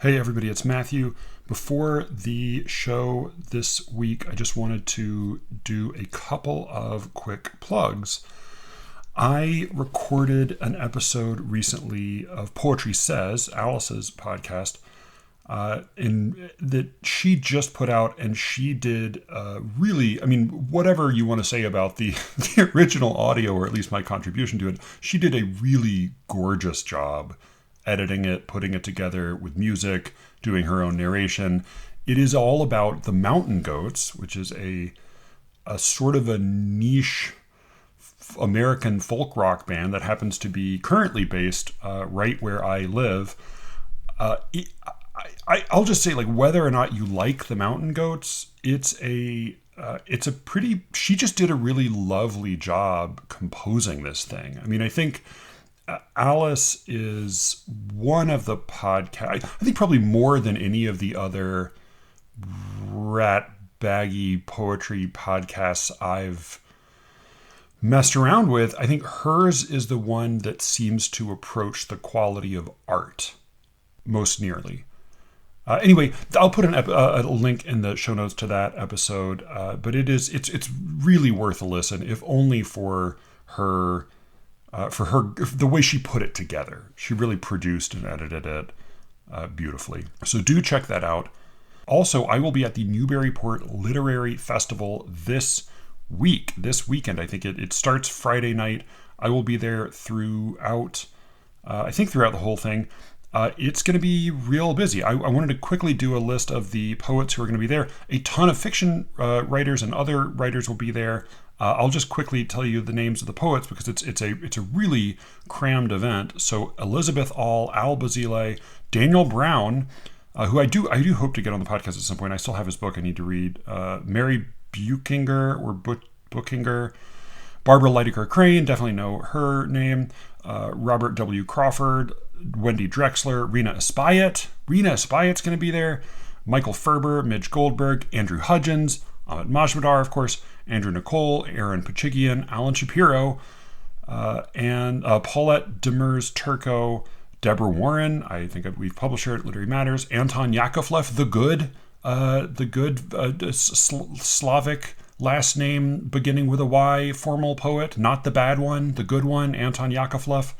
Hey everybody, it's Matthew. Before the show this week, I just wanted to do a couple of quick plugs. I recorded an episode recently of Poetry Says, Alice's podcast, that she just put out, and she did whatever you want to say about the original audio, or at least my contribution to it, she did a really gorgeous job editing it, putting it together with music, doing her own narration. It is all about the Mountain Goats, which is a sort of a niche American folk rock band that happens to be currently based right where I live. I'll just say, like, whether or not you like the Mountain Goats, she just did a really lovely job composing this thing. I mean, I think Alice is one of the podcasts, I think probably more than any of the other Ratbaggy poetry podcasts I've messed around with. I think hers is the one that seems to approach the quality of art most nearly. Anyway, I'll put a link in the show notes to that episode, but it's really worth a listen, if only for her the way she put it together. She really produced and edited it beautifully. So do check that out. Also, I will be at the Newburyport Literary Festival this weekend. I think it starts Friday night. I will be there throughout the whole thing. It's going to be real busy. I wanted to quickly do a list of the poets who are going to be there. A ton of fiction writers and other writers will be there. I'll just quickly tell you the names of the poets because it's a really crammed event. So Elizabeth All, Al Bazile, Daniel Brown, who I do hope to get on the podcast at some point. I still have his book I need to read. Mary Bookinger, Barbara Lydecker Crane, definitely know her name. Robert W. Crawford, Wendy Drexler, Rena Espayet. Rena Espayet's going to be there. Michael Ferber, Midge Goldberg, Andrew Hudgens, Ahmet Majmadar, of course, Andrew Nicole, Aaron Pachigian, Alan Shapiro, and Paulette Demers Turco, Deborah Warren. I think we've published her at Literary Matters. Anton Yakovlev, the good Slavic last name beginning with a Y, formal poet, not the bad one, the good one, Anton Yakovlev.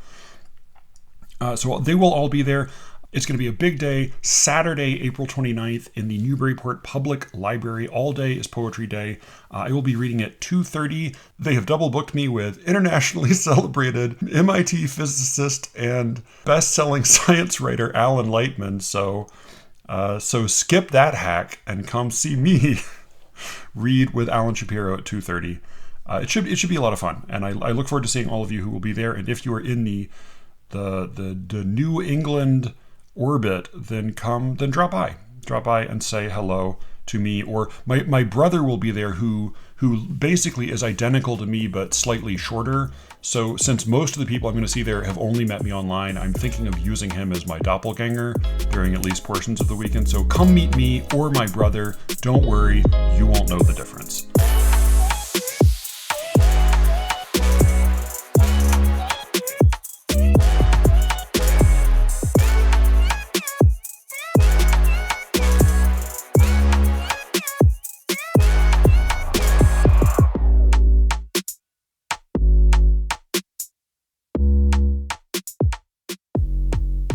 So they will all be there. It's going to be a big day, Saturday, April 29th, in the Newburyport Public Library. All day is Poetry Day. I will be reading at 2:30. They have double booked me with internationally celebrated MIT physicist and best-selling science writer Alan Lightman. So skip that hack and come see me read with Alan Shapiro at 2:30. It should be a lot of fun, and I look forward to seeing all of you who will be there. And if you are in the New England orbit, then drop by and say hello to me, or my brother will be there, who basically is identical to me but slightly shorter. So since most of the people I'm going to see there have only met me online, I'm thinking of using him as my doppelganger during at least portions of the weekend. So come meet me or my brother. Don't worry, you won't know the difference.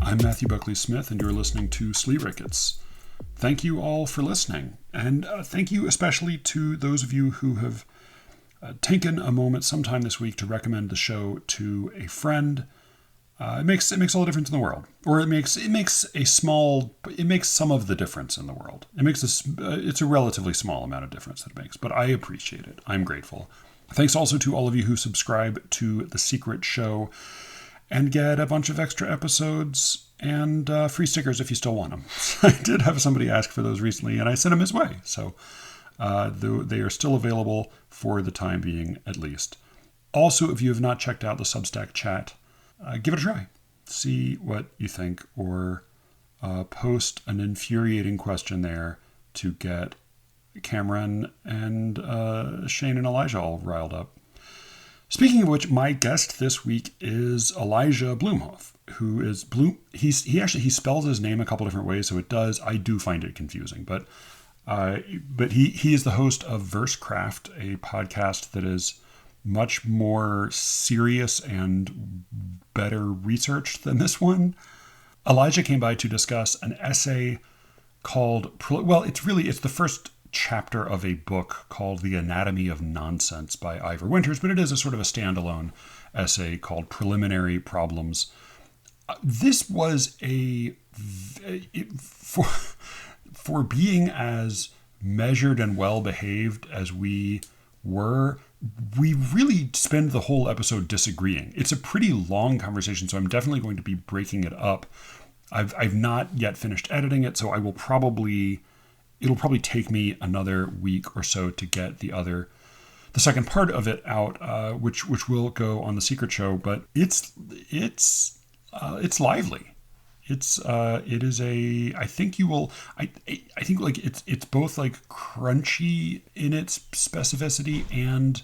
I'm Matthew Buckley Smith, and you're listening to SLEERICKETS. Thank you all for listening, and thank you especially to those of you who have taken a moment sometime this week to recommend the show to a friend. It makes all the difference in the world, or it makes some of the difference in the world. It's a relatively small amount of difference that it makes, but I appreciate it. I'm grateful. Thanks also to all of you who subscribe to The Secret Show and get a bunch of extra episodes and free stickers if you still want them. I did have somebody ask for those recently, and I sent them his way. So they are still available for the time being, at least. Also, if you have not checked out the Substack chat, give it a try. See what you think, or post an infuriating question there to get Cameron and Shane and Elijah all riled up. Speaking of which, my guest this week is Elijah Blumov, who is he spells his name a couple different ways, so I do find it confusing, but he is the host of Versecraft, a podcast that is much more serious and better researched than this one. Elijah came by to discuss an essay called, it's the first chapter of a book called The Anatomy of Nonsense by Yvor Winters, but it is a sort of a standalone essay called Preliminary-Problems. This was for being as measured and well behaved as we were, we really spend the whole episode disagreeing. It's a pretty long conversation, so I'm definitely going to be breaking it up. I've not yet finished editing it, so it'll probably take me another week or so to get the second part of it out, which will go on the Secret Show. But it's lively. It is a. I think you will. I think like it's both like crunchy in its specificity and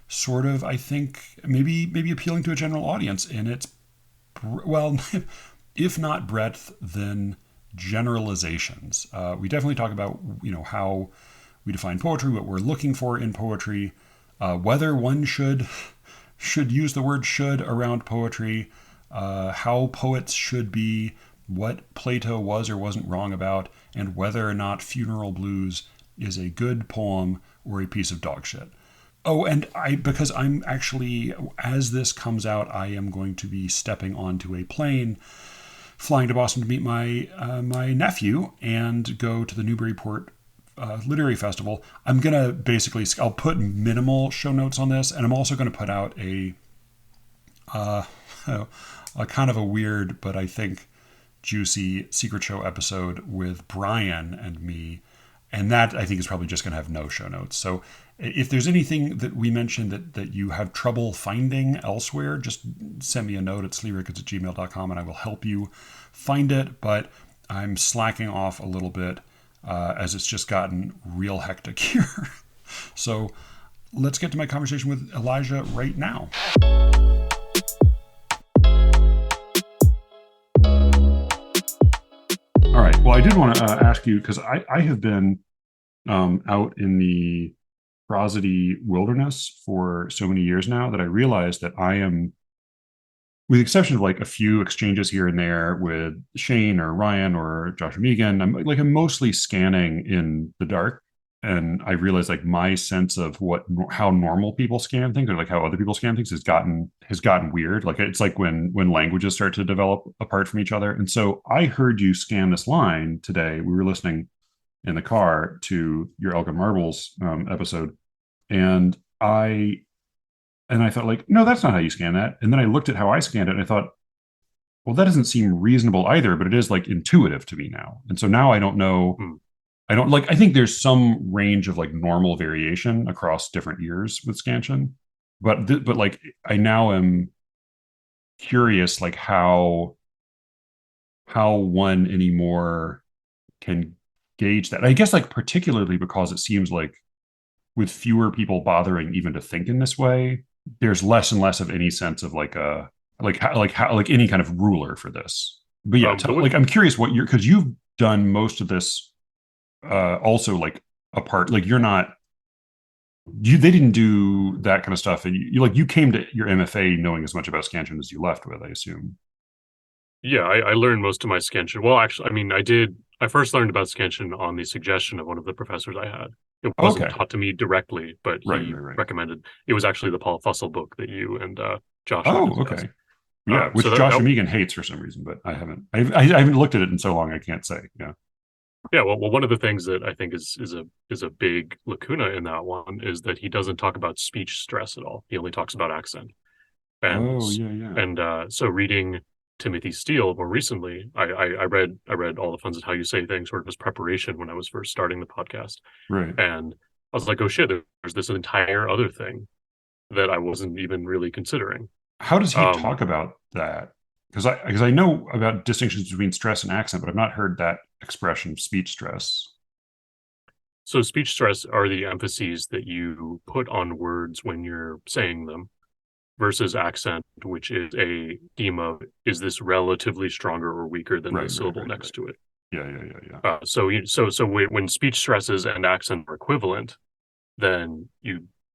sort of, I think, maybe appealing to a general audience in its, well, if not breadth, then generalizations. We definitely talk about, how we define poetry, what we're looking for in poetry, whether one should use the word should around poetry, how poets should be, what Plato was or wasn't wrong about, and whether or not Funeral Blues is a good poem or a piece of dog shit. Oh, and because I'm actually, as this comes out, I am going to be stepping onto a plane, flying to Boston to meet my nephew and go to the Newburyport Literary Festival. I'm going to I'll put minimal show notes on this, and I'm also going to put out a kind of a weird, but I think juicy Secret Show episode with Brian and me. And that, I think, is probably just going to have no show notes. So if there's anything that we mentioned that you have trouble finding elsewhere, just send me a note at SLEERICKETS@gmail.com and I will help you find it. But I'm slacking off a little bit as it's just gotten real hectic here. So let's get to my conversation with Elijah right now. All right. Well, I did want to ask you, because I have been out in the prosody wilderness for so many years now that I realized that I am, with the exception of like a few exchanges here and there with Shane or Ryan or Josh Megan, I'm mostly scanning in the dark. And I realized like my sense of how normal people scan things, or like how other people scan things, has gotten weird. Like it's like when languages start to develop apart from each other. And so I heard you scan this line today. We were listening in the car to your Elgin Marbles episode, and I thought like, no, that's not how you scan that. And then I looked at how I scanned it, and I thought, well, that doesn't seem reasonable either. But it is like intuitive to me now, and so now I don't know. I think there's some range of like normal variation across different ears with scansion, but like I now am curious like how one anymore can gauge that. I guess like particularly because it seems like with fewer people bothering even to think in this way, there's less and less of any sense of like any kind of ruler for this. But yeah, I'm curious because you've done most of this also like apart, like they didn't do that kind of stuff, and you came to your MFA knowing as much about scansion as you left with, I assume. Yeah, I learned most of my scansion. Well, actually, I mean, I first learned about scansion on the suggestion of one of the professors I had. It wasn't taught to me directly, but he recommended. It was actually the Paul Fussell book that you and Josh. Oh, okay. Yeah, which Josh Megan hates for some reason, but I haven't looked at it in so long, I can't say. Yeah. Yeah, well, one of the things that I think is a big lacuna in that one is that he doesn't talk about speech stress at all. He only talks about accent. And so reading Timothy Steele more recently, I read All the Fun is How You Say Things sort of as preparation when I was first starting the podcast. Right. And I was like, oh shit, there's this entire other thing that I wasn't even really considering. How does he talk about that? Because I know about distinctions between stress and accent, but I've not heard that expression, speech stress. So speech stress are the emphases that you put on words when you're saying them. versus accent, which is a theme of, is this relatively stronger or weaker than the syllable next to it? Yeah. So when speech stresses and accent are equivalent, then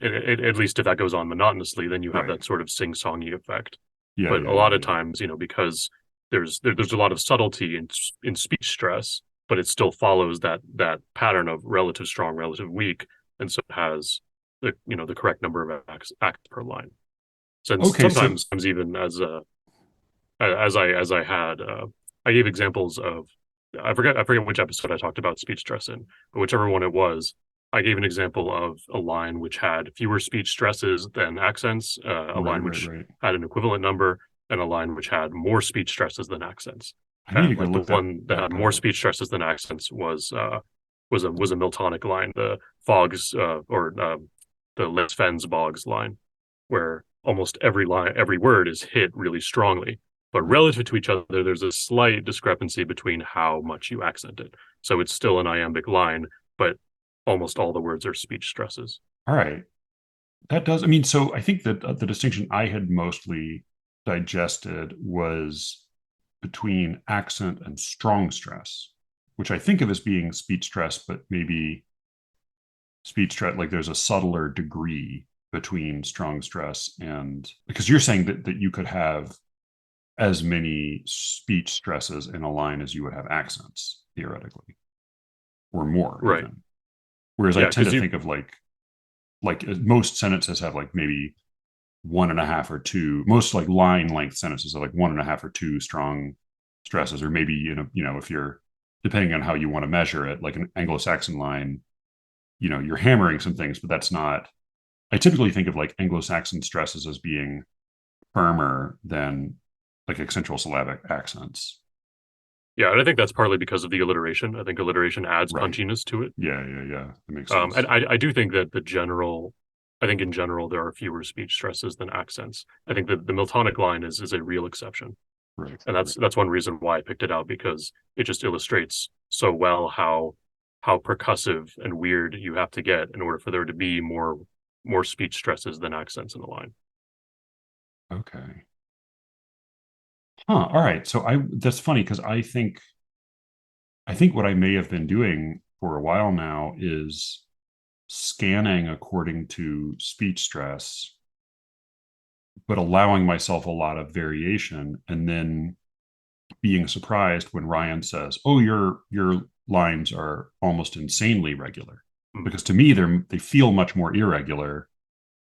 at least if that goes on monotonously, then you have that sort of sing-songy effect. But a lot of times, because there's a lot of subtlety in speech stress, but it still follows that pattern of relative strong, relative weak, and so it has the correct number of acts per line. So sometimes even as I had I gave examples of, I forget which episode I talked about speech stress in, but whichever one it was, I gave an example of a line which had fewer speech stresses than accents, a line which had an equivalent number, and a line which had more speech stresses than accents. And like the one that had more speech stresses than accents was a Miltonic line, the fogs or the Les Fens bogs line, where almost every word is hit really strongly. But relative to each other, there's a slight discrepancy between how much you accent it. So it's still an iambic line, but almost all the words are speech stresses. All right. That does, I mean, so I think that the distinction I had mostly digested was between accent and strong stress, which I think of as being speech stress, but maybe speech stress, like there's a subtler degree between strong stress and, because you're saying that you could have as many speech stresses in a line as you would have accents, theoretically, or more. Right. Even. Whereas I tend to think of like most sentences have like maybe 1.5 or 2. Most like line length sentences are like 1.5 or 2 strong stresses, or maybe if you're, depending on how you want to measure it, like an Anglo-Saxon line, you're hammering some things, but that's not. I typically think of like Anglo-Saxon stresses as being firmer than like accentral syllabic accents. Yeah, and I think that's partly because of the alliteration. I think alliteration adds punchiness to it. Yeah. That makes sense. And I do think that in general, there are fewer speech stresses than accents. I think that the Miltonic line is a real exception. Right. And that's one reason why I picked it out, because it just illustrates so well how percussive and weird you have to get in order for there to be more speech stresses than accents in a line. Okay. Huh. All right. So that's funny, because I think what I may have been doing for a while now is scanning according to speech stress, but allowing myself a lot of variation, and then being surprised when Ryan says, "Oh, your lines are almost insanely regular," because to me they feel much more irregular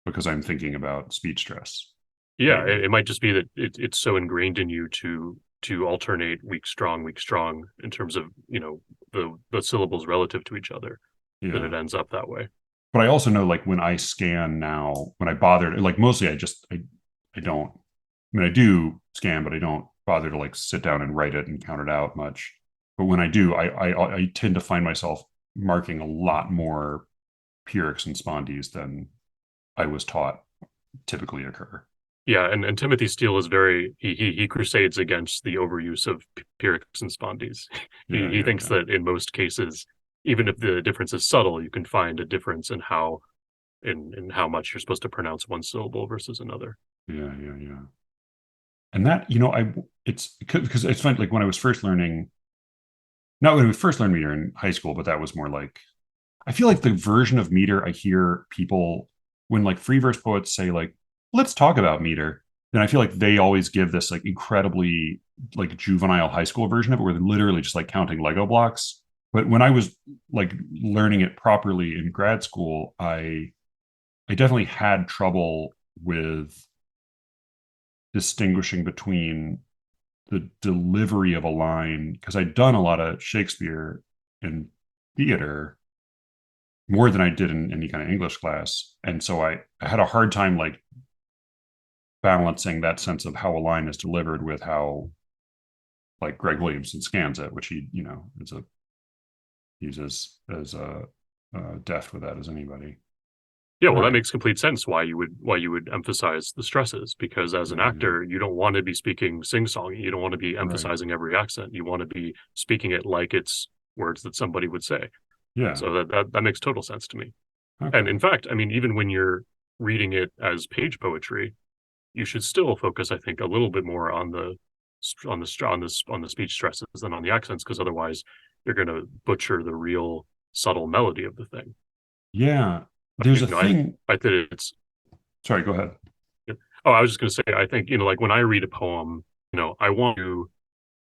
because I'm thinking about speech stress. Yeah, it might just be that it's so ingrained in you to alternate weak strong in terms of the syllables relative to each other, that it ends up that way. But I also know, like, when I scan now, when I bother, like, mostly I don't. I mean, I do scan, but I don't bother to like sit down and write it and count it out much. But when I do, I tend to find myself marking a lot more pyrrhics and spondees than I was taught typically occur. Yeah, and Timothy Steele is he crusades against the overuse of pyrrhics and spondees. He thinks that in most cases, even if the difference is subtle, you can find a difference in how much you're supposed to pronounce one syllable versus another. Yeah. And that, it's because it's fun. Like when I was first learning, not when we first learned meter in high school, but that was more like, I feel like the version of meter I hear people when like free verse poets say like, let's talk about meter, then I feel like they always give this like incredibly like juvenile high school version of it, where they're literally just like counting Lego blocks. But when I was like learning it properly in grad school, I definitely had trouble with distinguishing between the delivery of a line, because I'd done a lot of Shakespeare in theater, more than I did in any kind of English class. And so I had a hard time like balancing that sense of how a line is delivered with how like Greg Williamson scans it, which he's as deft with that as anybody. Yeah, well, that makes complete sense why you would emphasize the stresses, because as an actor, you don't want to be speaking sing-songy. You don't want to be emphasizing every accent. You want to be speaking it like it's words that somebody would say. Yeah. So that makes total sense to me. Okay. And in fact, I mean, even when you're reading it as page poetry, you should still focus, I think, a little bit more on the speech stresses than on the accents, because otherwise you're going to butcher the real subtle melody of the thing. Yeah. There's a I thing. I think it's Sorry, go ahead. Oh, I was just going to say, I think, like when I read a poem, I want to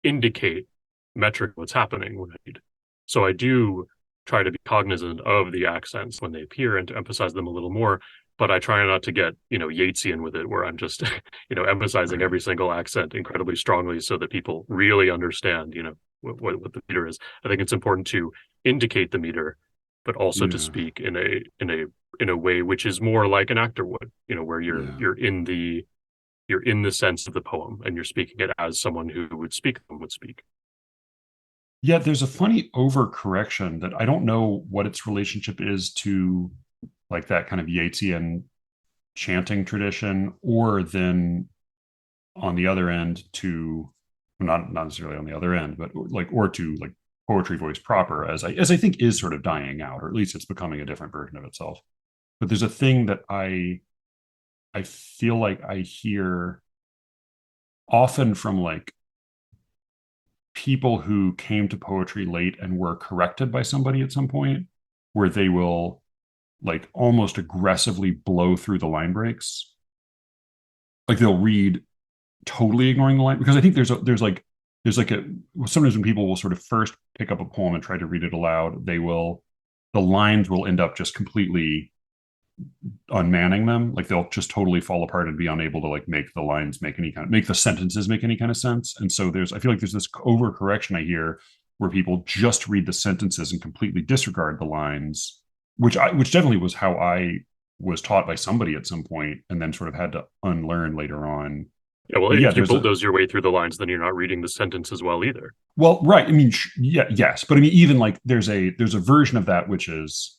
indicate metric what's happening when I read. So I do try to be cognizant of the accents when they appear and to emphasize them a little more. But I try not to get, Yeatsian with it, where I'm just, emphasizing every single accent incredibly strongly so that people really understand, what the meter is. I think it's important to indicate the meter, but also to Yeah. speak in a way which is more like an actor would, where Yeah. you're in the sense of the poem and you're speaking it as someone who would speak. Yeah, there's a funny overcorrection that I don't know what its relationship is to like that kind of Yeatsian chanting tradition, or then on the other end to not necessarily on the other end, but like or to like poetry voice proper, as I think is sort of dying out, or at least it's becoming a different version of itself. But there's a thing that I feel like I hear often from like people who came to poetry late and were corrected by somebody at some point, where they will like almost aggressively blow through the line breaks. Like they'll read totally ignoring the line, because I think there's like a sometimes when people will sort of first pick up a poem and try to read it aloud, the lines will end up just completely unmanning them. Like they'll just totally fall apart and be unable to like make the lines make the sentences make any kind of sense. And so I feel like there's this overcorrection I hear where people just read the sentences and completely disregard the lines, which definitely was how I was taught by somebody at some point and then sort of had to unlearn later on. Yeah, well, But yeah, if you there's a bulldoze your way through the lines, then you're not reading the sentence as well either. well, right. I mean, yeah, yes, but I mean, even like there's a version of that which is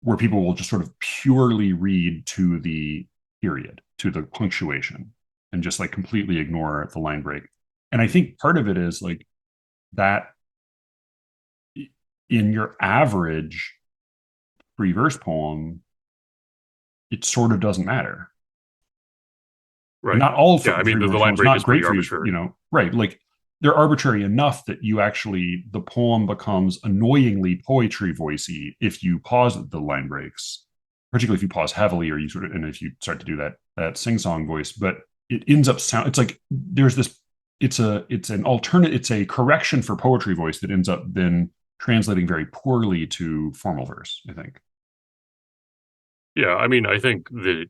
where people will just sort of purely read to the period, to the punctuation, and just like completely ignore the line break. And I think part of it is like that in your average free verse poem, it sort of doesn't matter. And Right. not all Yeah, I mean, free the verse line poems, break not is pretty great for you, arbitrary. right? Like they're arbitrary enough that the poem becomes annoyingly poetry voicey if you pause the line breaks, particularly if you pause heavily or you sort of, and if you start to do that sing song voice. But it ends up it's like there's this, it's a correction for poetry voice that ends up then translating very poorly to formal verse, I think. Yeah, I mean, I think the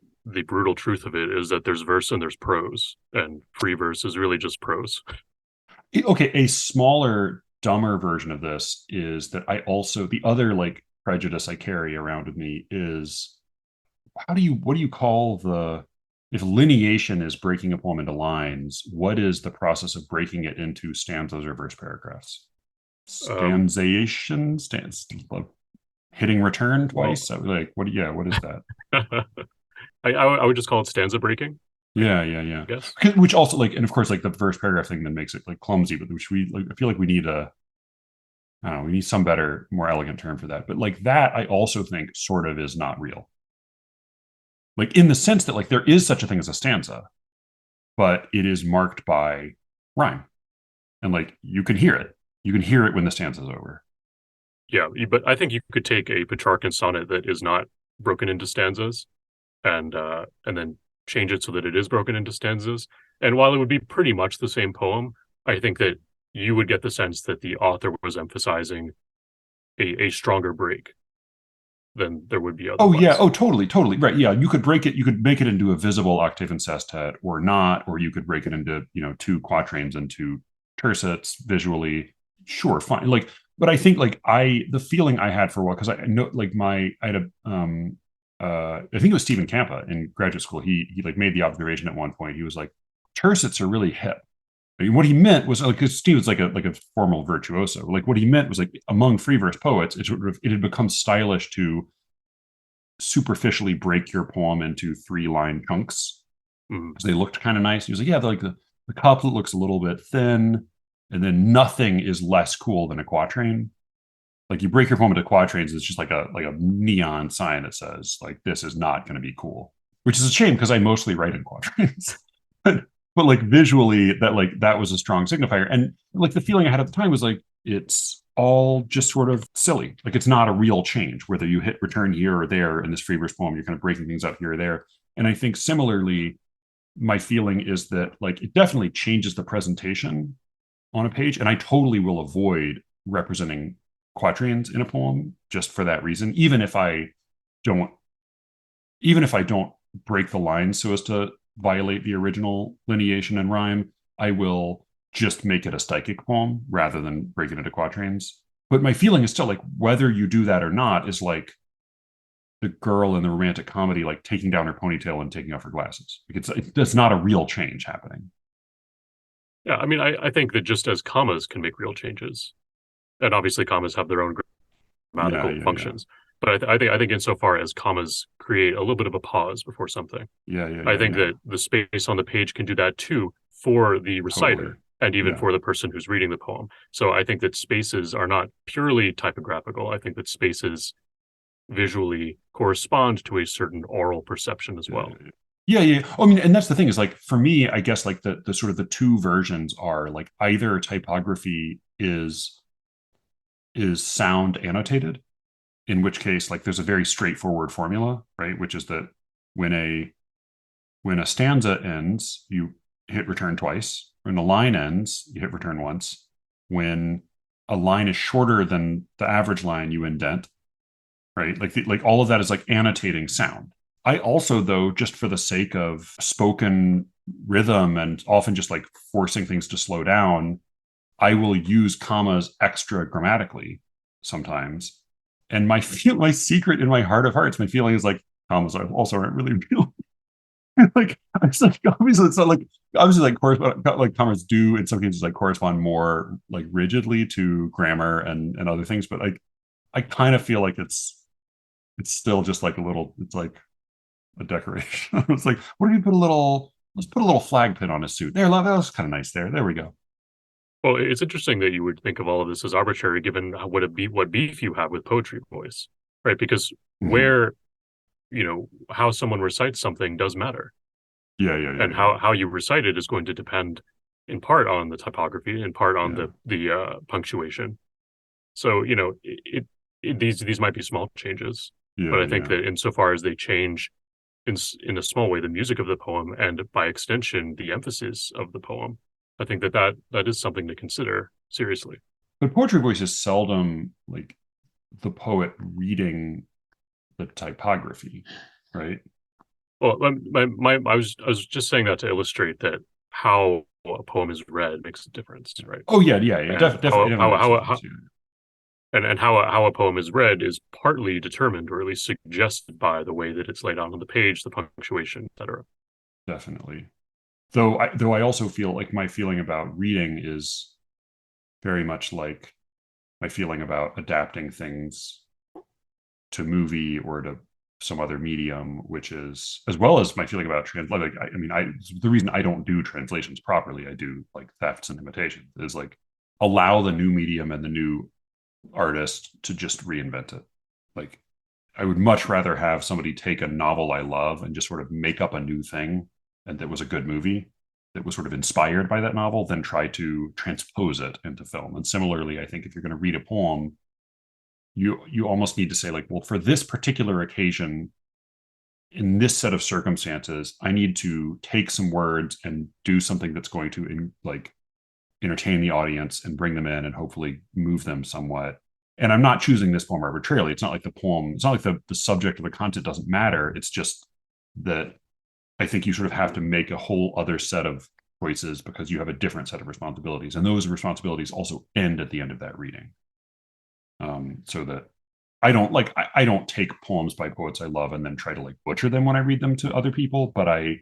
brutal truth of it is that there's verse and there's prose, and free verse is really just prose. Okay, a smaller, dumber version of this is that the other like prejudice I carry around with me is what do you call if lineation is breaking a poem into lines, what is the process of breaking it into stanzas or verse paragraphs? Um, Stanzation, hitting return well, twice. Like, what is that? I would just call it stanza breaking, Yeah, yeah, yeah. I guess. Which also like, and of course, like the verse paragraph thing that makes it like clumsy, but which I feel like we need I don't know, we need some better, more elegant term for that. But like that, I also think sort of is not real. Like in the sense that like there is such a thing as a stanza, but it is marked by rhyme. And like you can hear it. You can hear it when the stanza is over. Yeah, but I think you could take a Petrarchan sonnet that is not broken into stanzas and then change it so that it is broken into stanzas. And while it would be pretty much the same poem, I think that you would get the sense that the author was emphasizing a stronger break than there would be Oh yeah. otherwise. Oh, totally, totally. Right. Yeah. You could break it. You could make it into a visible octave and sestet, or not, or you could break it into two quatrains and two tercets visually. Sure, fine. Like, but I think like the feeling I had for a while, because I know like I had I think it was Stephen Campa in graduate school. He like made the observation at one point. He was like, tercets are really hip. I mean, what he meant was like, because Steve was like a formal virtuoso. Like what he meant was like among free verse poets, it had become stylish to superficially break your poem into 3-line chunks Mm. because they looked kind of nice. He was like, yeah, like the couplet looks a little bit thin, and then nothing is less cool than a quatrain. Like you break your poem into quatrains, it's just like a neon sign that says like this is not going to be cool. which is a shame because I mostly write in quatrains. but like visually, that was a strong signifier, and like the feeling I had at the time was like it's all just sort of silly. Like it's not a real change. Whether you hit return here or there in this free verse poem, you're kind of breaking things up here or there. And I think similarly, my feeling is that like it definitely changes the presentation on a page, and I totally will avoid representing quatrains in a poem just for that reason. Don't even if I don't break the lines so as to violate the original lineation and rhyme, I will just make it a stychic poem rather than break it into quatrains. But my feeling is still like whether you do that or not is like the girl in the romantic comedy like taking down her ponytail and taking off her glasses. Like it's not a real change happening. Yeah, I mean, I think that just as commas can make real changes, and obviously commas have their own grammatical functions. But I think insofar as commas create a little bit of a pause before something, I think that the space on the page can do that too for the reciter and even for the person who's reading the poem. So I think that spaces are not purely typographical. I think that spaces visually correspond to a certain oral perception as well. Yeah. I mean, and that's the thing is like for me, I guess like the sort of the two versions are like either typography is sound annotated, in which case like there's a very straightforward formula, right? Which is that when a stanza ends, you hit return twice. When a line ends, you hit return once. When a line is shorter than the average line, you indent, right? Like all of that is like annotating sound. I also, though, just for the sake of spoken rhythm and often just like forcing things to slow down, I will use commas extra grammatically sometimes. And my secret in my heart of hearts, my feeling is like commas also aren't really real. Like it's like obviously it's not like obviously like commas do in some cases like correspond more like rigidly to grammar and other things, but like I kind of feel like it's still just like it's like a decoration. It's like, what if you let's put a little flag pin on his suit. There, that was kind of nice there. There we go. Well, it's interesting that you would think of all of this as arbitrary given what beef you have with poetry voice, right? Because where, how someone recites something does matter. Yeah. And how you recite it is going to depend in part on the typography, in part on the punctuation. So, these might be small changes, but I think that insofar as they change in a small way the music of the poem and by extension the emphasis of the poem, I think that is something to consider seriously. But poetry voice is seldom like the poet reading the typography, right? Well, I was just saying that to illustrate that how a poem is read makes a difference, right? Oh yeah. Definitely. And how a poem is read is partly determined, or at least suggested by the way that it's laid out on the page, the punctuation, etc. Definitely. Though I also feel like my feeling about reading is very much like my feeling about adapting things to movie or to some other medium, which is as well as my feeling about the reason I don't do translations properly, I do like thefts and imitations, is like allow the new medium and the new artist to just reinvent it. Like I would much rather have somebody take a novel I love and just sort of make up a new thing and that was a good movie that was sort of inspired by that novel than try to transpose it into film. And similarly, I think if you're going to read a poem, you almost need to say like, well, for this particular occasion, in this set of circumstances, I need to take some words and do something that's going to like entertain the audience and bring them in and hopefully move them somewhat. And I'm not choosing this poem arbitrarily. It's not like the subject or the content doesn't matter. It's just that I think you sort of have to make a whole other set of choices because you have a different set of responsibilities. And those responsibilities also end at the end of that reading. So that I don't take poems by poets I love and then try to like butcher them when I read them to other people. But I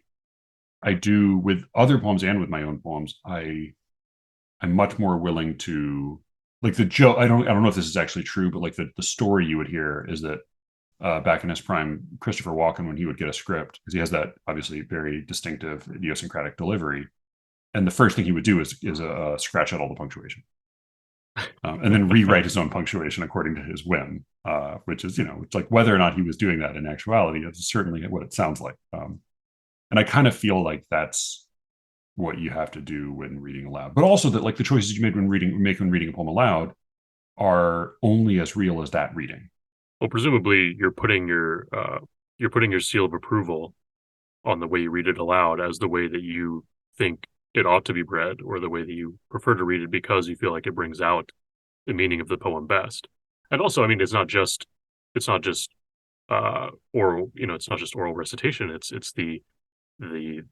do with other poems and with my own poems. I'm much more willing to like the joke. I don't know if this is actually true, but like the story you would hear is that back in his prime, Christopher Walken, when he would get a script, because he has that obviously very distinctive idiosyncratic delivery, and the first thing he would do is scratch out all the punctuation. and then rewrite his own punctuation according to his whim, which is, it's like whether or not he was doing that in actuality, it's certainly what it sounds like. And I kind of feel like that's what you have to do when reading aloud, but also that like the choices you made when reading a poem aloud are only as real as that reading. Well, presumably you're putting your seal of approval on the way you read it aloud as the way that you think it ought to be read, or the way that you prefer to read it because you feel like it brings out the meaning of the poem best. And also, I mean, it's not just oral, it's not just oral recitation. It's the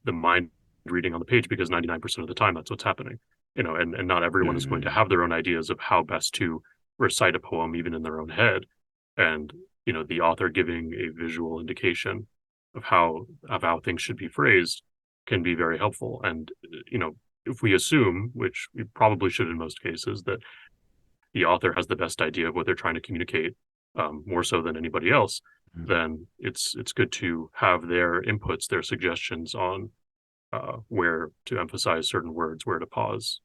mind reading on the page, because 99% of the time that's what's happening. And not everyone is going to have their own ideas of how best to recite a poem, even in their own head. And the author giving a visual indication of how things should be phrased can be very helpful. And if we assume, which we probably should in most cases, that the author has the best idea of what they're trying to communicate, more so than anybody else, then it's good to have their inputs, their suggestions on where to emphasize certain words, where to pause.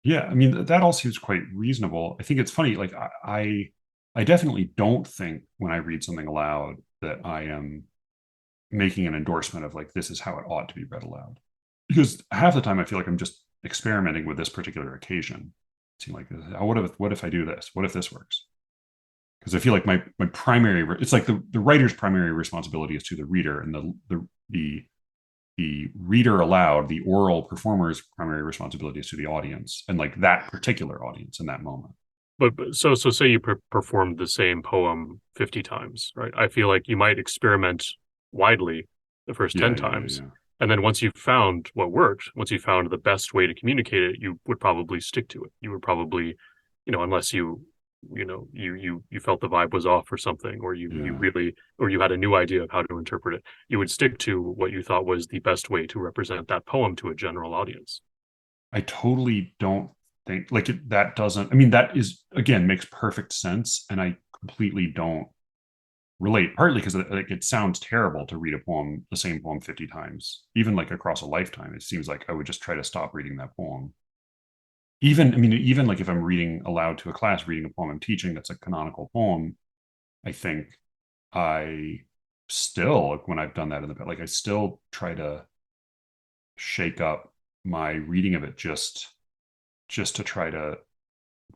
Yeah, I mean, that all seems quite reasonable. I think it's funny, like I definitely don't think when I read something aloud that I am making an endorsement of like, this is how it ought to be read aloud. Because half the time I feel like I'm just experimenting with this particular occasion. Seem like, what if I do this? What if this works? Because I feel like my primary, it's like the writer's primary responsibility is to the reader, and the reader aloud, the oral performer's primary responsibility is to the audience, and like that particular audience in that moment. But so say you performed the same poem 50 times, right? I feel like you might experiment widely the first 10 times. Yeah. And then once you found what worked, once you found the best way to communicate it, you would probably stick to it. You would probably, unless you felt the vibe was off or something, or you had a new idea of how to interpret it, you would stick to what you thought was the best way to represent that poem to a general audience. I totally don't think like that doesn't, I mean, that is, again, makes perfect sense. And I completely don't relate, partly because it sounds terrible to read the same poem 50 times, even like across a lifetime. It seems like I would just try to stop reading that poem. Even like if I'm reading aloud to a class, reading a poem I'm teaching that's a canonical poem, I think I still, like when I've done that in the past, like I still try to shake up my reading of it just to try to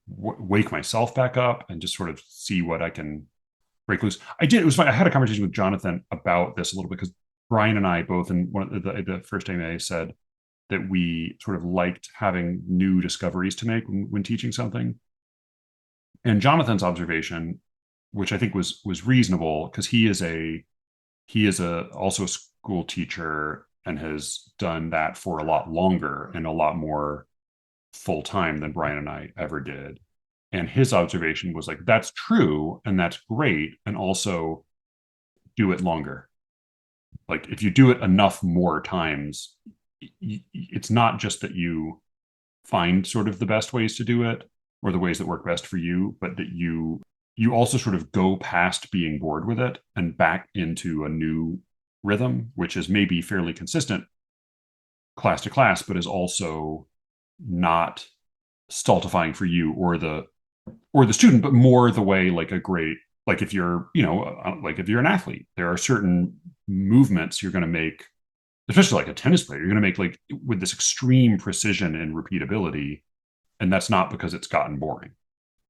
wake myself back up and just sort of see what I can break loose. It was fun. I had a conversation with Jonathan about this a little bit, because Brian and I both in one of the first AMA said that we sort of liked having new discoveries to make when teaching something. And Jonathan's observation, which I think was reasonable, because he is also a school teacher and has done that for a lot longer and a lot more full time than Brian and I ever did. And his observation was like, that's true and that's great, and also do it longer. Like if you do it enough more times, it's not just that you find sort of the best ways to do it or the ways that work best for you, but that you also sort of go past being bored with it and back into a new rhythm, which is maybe fairly consistent class to class, but is also not stultifying for you or the student, but more the way like like if you're, like if you're an athlete, there are certain movements you're going to make, especially like a tennis player, you're going to make like with this extreme precision and repeatability. And that's not because it's gotten boring.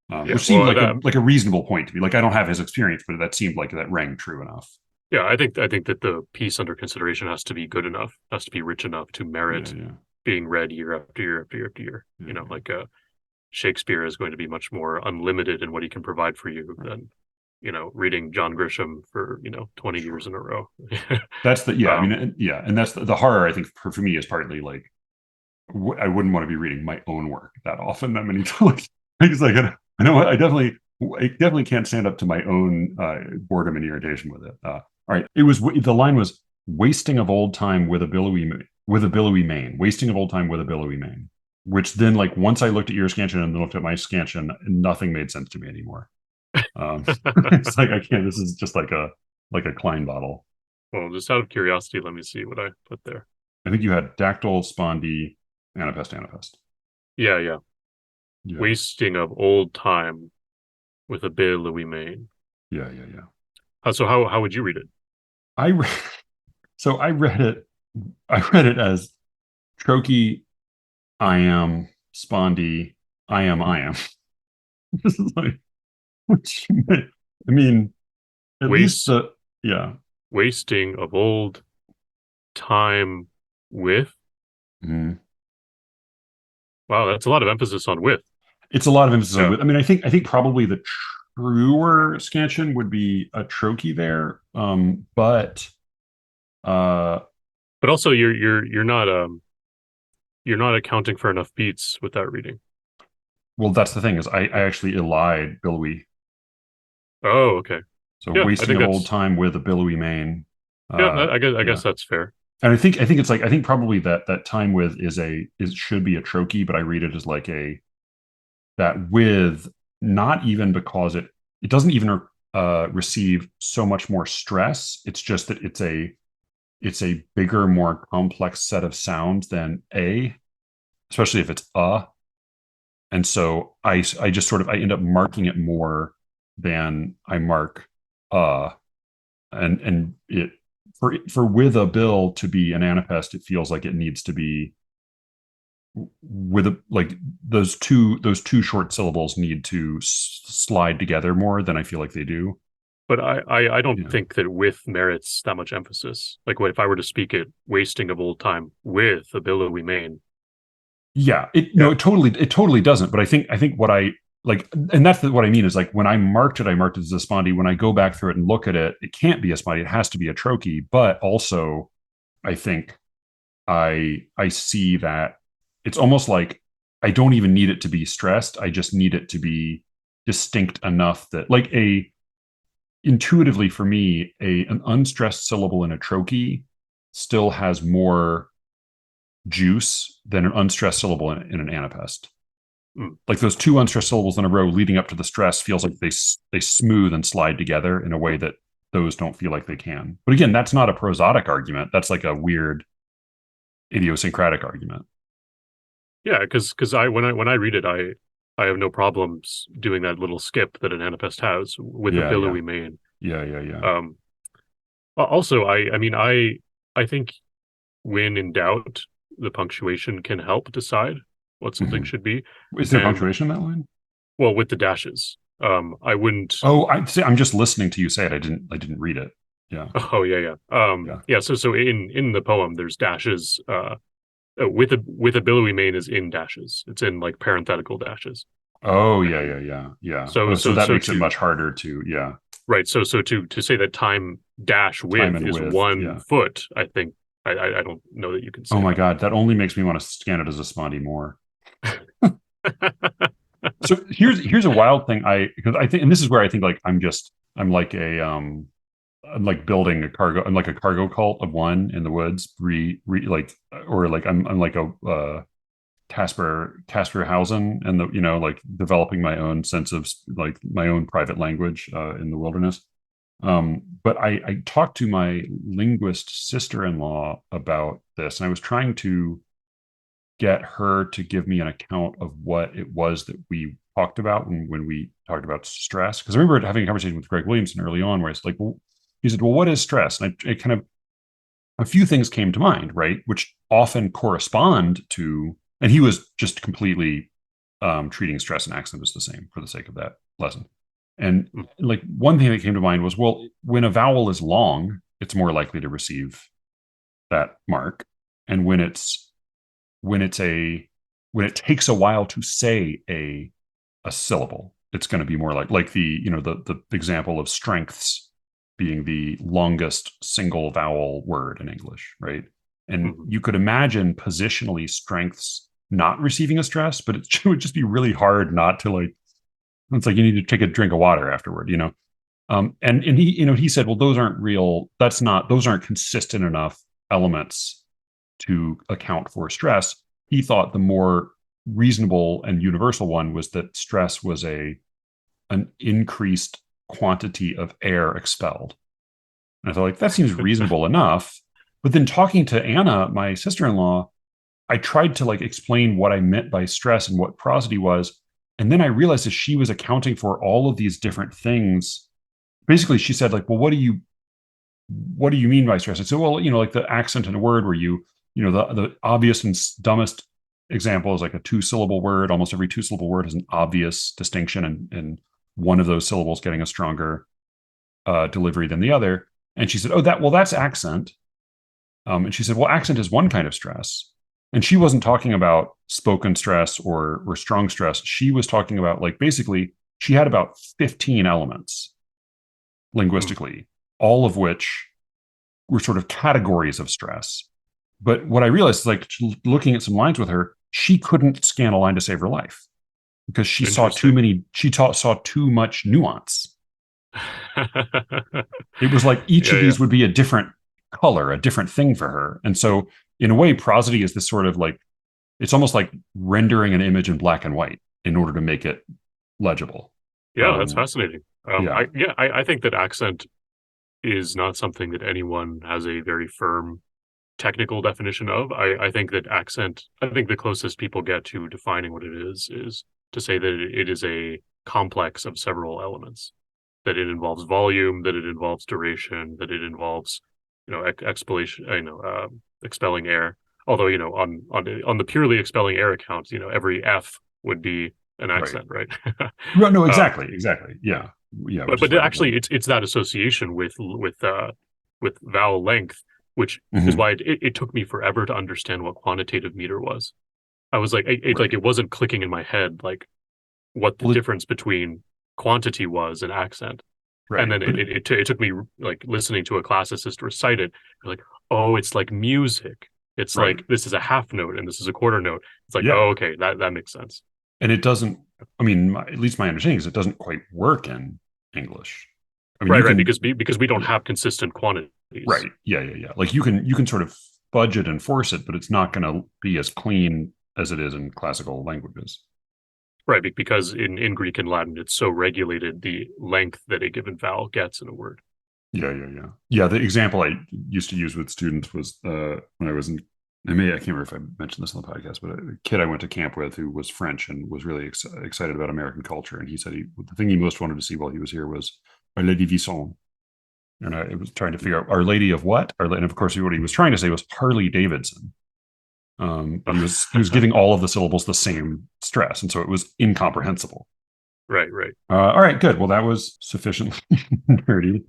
Which seemed like a reasonable point to me. Like I don't have his experience, but that seemed like that rang true enough. Yeah, I think that the piece under consideration has to be good enough, has to be rich enough to merit being read year after year after year after year. Like Shakespeare is going to be much more unlimited in what he can provide for you than reading John Grisham for 20 years in a row. That's and that's the horror. I think for me is partly like I wouldn't want to be reading my own work that often, that many times. It's like I know I definitely can't stand up to my own boredom and irritation with it. All right, the line was wasting of old time with a billowy mane, wasting of old time with a billowy mane. Which then, like, once I looked at your scansion and then looked at my scansion, nothing made sense to me anymore. It's like I can't. This is just like a Klein bottle. Well, just out of curiosity, let me see what I put there. I think you had dactyl, spondy, anapest. Yeah. Yeah. Wasting of old time with a billowy mane. Yeah. Yeah. Yeah. So how would you read it? I re- so I read it as Trokey, I am Spondy, I am. This is like, which, I mean, at least Waste the, yeah. wasting of old time with. Mhm. Wow, that's a lot of emphasis on with. It's a lot of emphasis on Yeah. with. I mean, I think probably the truer scansion would be a Trokey there. But uh, But also you're not accounting for enough beats with that reading. well, that's the thing is I actually elide billowy. Oh, okay. So Yeah, I wasting think of old that's time with a billowy mane. yeah, Uh, I yeah. guess that's fair. And I think it's like I think probably that time with is should be a Trokey, but I read it as like a that with not even because it doesn't even receive so much more stress. It's just that it's a bigger, more complex set of sounds than a, especially if it's a. And so I just sort of I end up marking it more than I mark and it for with a bill to be an anapest, it feels like it needs to be with a like those two short syllables need to slide together more than I feel like they do. But I don't Yeah. think that with merits that much emphasis. Like what if I were to speak it wasting of old time with a billowy mane? Yeah, it no, Yeah. it totally doesn't. But I think what I like, and that's what I mean is like when I marked it as a spondy. When I go back through it and look at it, it can't be a spondy. It has to be a trochee. But also, I think I see that it's almost like I don't even need it to be stressed. I just need it to be distinct enough that like a intuitively for me, an unstressed syllable in a trochee still has more juice than an unstressed syllable in an anapest. Mm. Like those two unstressed syllables in a row leading up to the stress feels like they smooth and slide together in a way that those don't feel like they can. But again, that's not a prosodic argument. That's like a weird idiosyncratic argument. Yeah, because when I read it, I have no problems doing that little skip that an anapest has with a Yeah, yeah, billowy mane. yeah, yeah, yeah. Um, Also, I mean, I think when in doubt, the punctuation can help decide what something Mhm. should be. Is there And punctuation in that line? well, with the dashes, I wouldn't. Oh, I'm just listening to you say it. I didn't read it. Yeah, Oh yeah, yeah, yeah. yeah. So in the poem, there's dashes. With a billowy mane is in dashes. It's in like parenthetical dashes. Oh, yeah, yeah, yeah, yeah. So Oh, so so that so makes it to much harder to, yeah. right. So to say that time dash Time width and is width. one Yeah. foot, I think I don't know that you can Oh say my God, that only makes me want to scan it as a spondy more. that. So here's a wild thing. Because I think, and this is where I think like I'm like I'm like building a cargo. I'm like a cargo cult of one in the woods. Like or like I'm like a Casper Hausen and the like developing my own sense of like my own private language in the wilderness. But I talked to my linguist sister-in-law about this, and I was trying to get her to give me an account of what it was that we talked about when we talked about stress. Because I remember having a conversation with Greg Williamson early on where it's like, well, he said, well, what is stress? And I kind of, a few things came to mind, right? Which often correspond to, and he was just completely treating stress and accent as the same for the sake of that lesson. And like one thing that came to mind was, well, when a vowel is long, it's more likely to receive that mark. And when when it takes a while to say a syllable, it's going to be more like the example of strengths being the longest single vowel word in English, right? And Mhm. you could imagine positionally strengths not receiving a stress, but it would just be really hard not to like. It's like you need to take a drink of water afterward, you know. And he said, well, those aren't real. Those aren't consistent enough elements to account for stress. He thought the more reasonable and universal one was that stress was an increased quantity of air expelled. And I thought like that seems reasonable enough. But then talking to Anna, my sister-in-law, I tried to like explain what I meant by stress and what prosody was. And then I realized that she was accounting for all of these different things. Basically, she said, like, well, what do you mean by stress? I said, well, like the accent in a word where the obvious and dumbest example is like a 2-syllable word. Almost every 2-syllable word has an obvious distinction, and one of those syllables getting a stronger delivery than the other. And she said, oh, that's accent. And she said, well, accent is one kind of stress. And she wasn't talking about spoken stress or strong stress. She was talking about, like, basically, she had about 15 elements linguistically, all of which were sort of categories of stress. But what I realized is, like, looking at some lines with her, she couldn't scan a line to save her life because she saw saw too much nuance. It was like each of these would be a different color, a different thing for her. And so in a way, prosody is this sort of like, it's almost like rendering an image in black and white in order to make it legible. Yeah, that's fascinating. I think that accent is not something that anyone has a very firm technical definition of. I think that I think the closest people get to defining what it is to say that it is a complex of several elements, that it involves volume, that it involves duration, that it involves, expelling air. Although, on the purely expelling air account, every F would be an accent, right? No, exactly. Yeah. But actually, it's that association with vowel length, which is why it took me forever to understand what quantitative meter was. I was like, it wasn't clicking in my head, like what the difference between quantity was and accent. Right. And then it took me, like, listening to a classicist recite it. You're like, oh, it's like music. It's like, this is a half note and this is a quarter note. It's like, oh, okay, that makes sense. And it doesn't, at least my understanding is it doesn't quite work in English. Right, because we don't have consistent quantities. Right. Yeah. Like you can sort of fudge it and force it, but it's not going to be as clean as it is in classical languages. Right, because in Greek and Latin, it's so regulated the length that a given vowel gets in a word. Yeah, the example I used to use with students was when I was in, I can't remember if I mentioned this on the podcast, but a kid I went to camp with who was French and was really excited about American culture. And he said the thing he most wanted to see while he was here was Our Lady Visson. And I was trying to figure out Our Lady of what? And of course, what he was trying to say was Harley Davidson. But he was giving all of the syllables the same stress, and so it was incomprehensible. Right. All right, good. Well, that was sufficiently nerdy.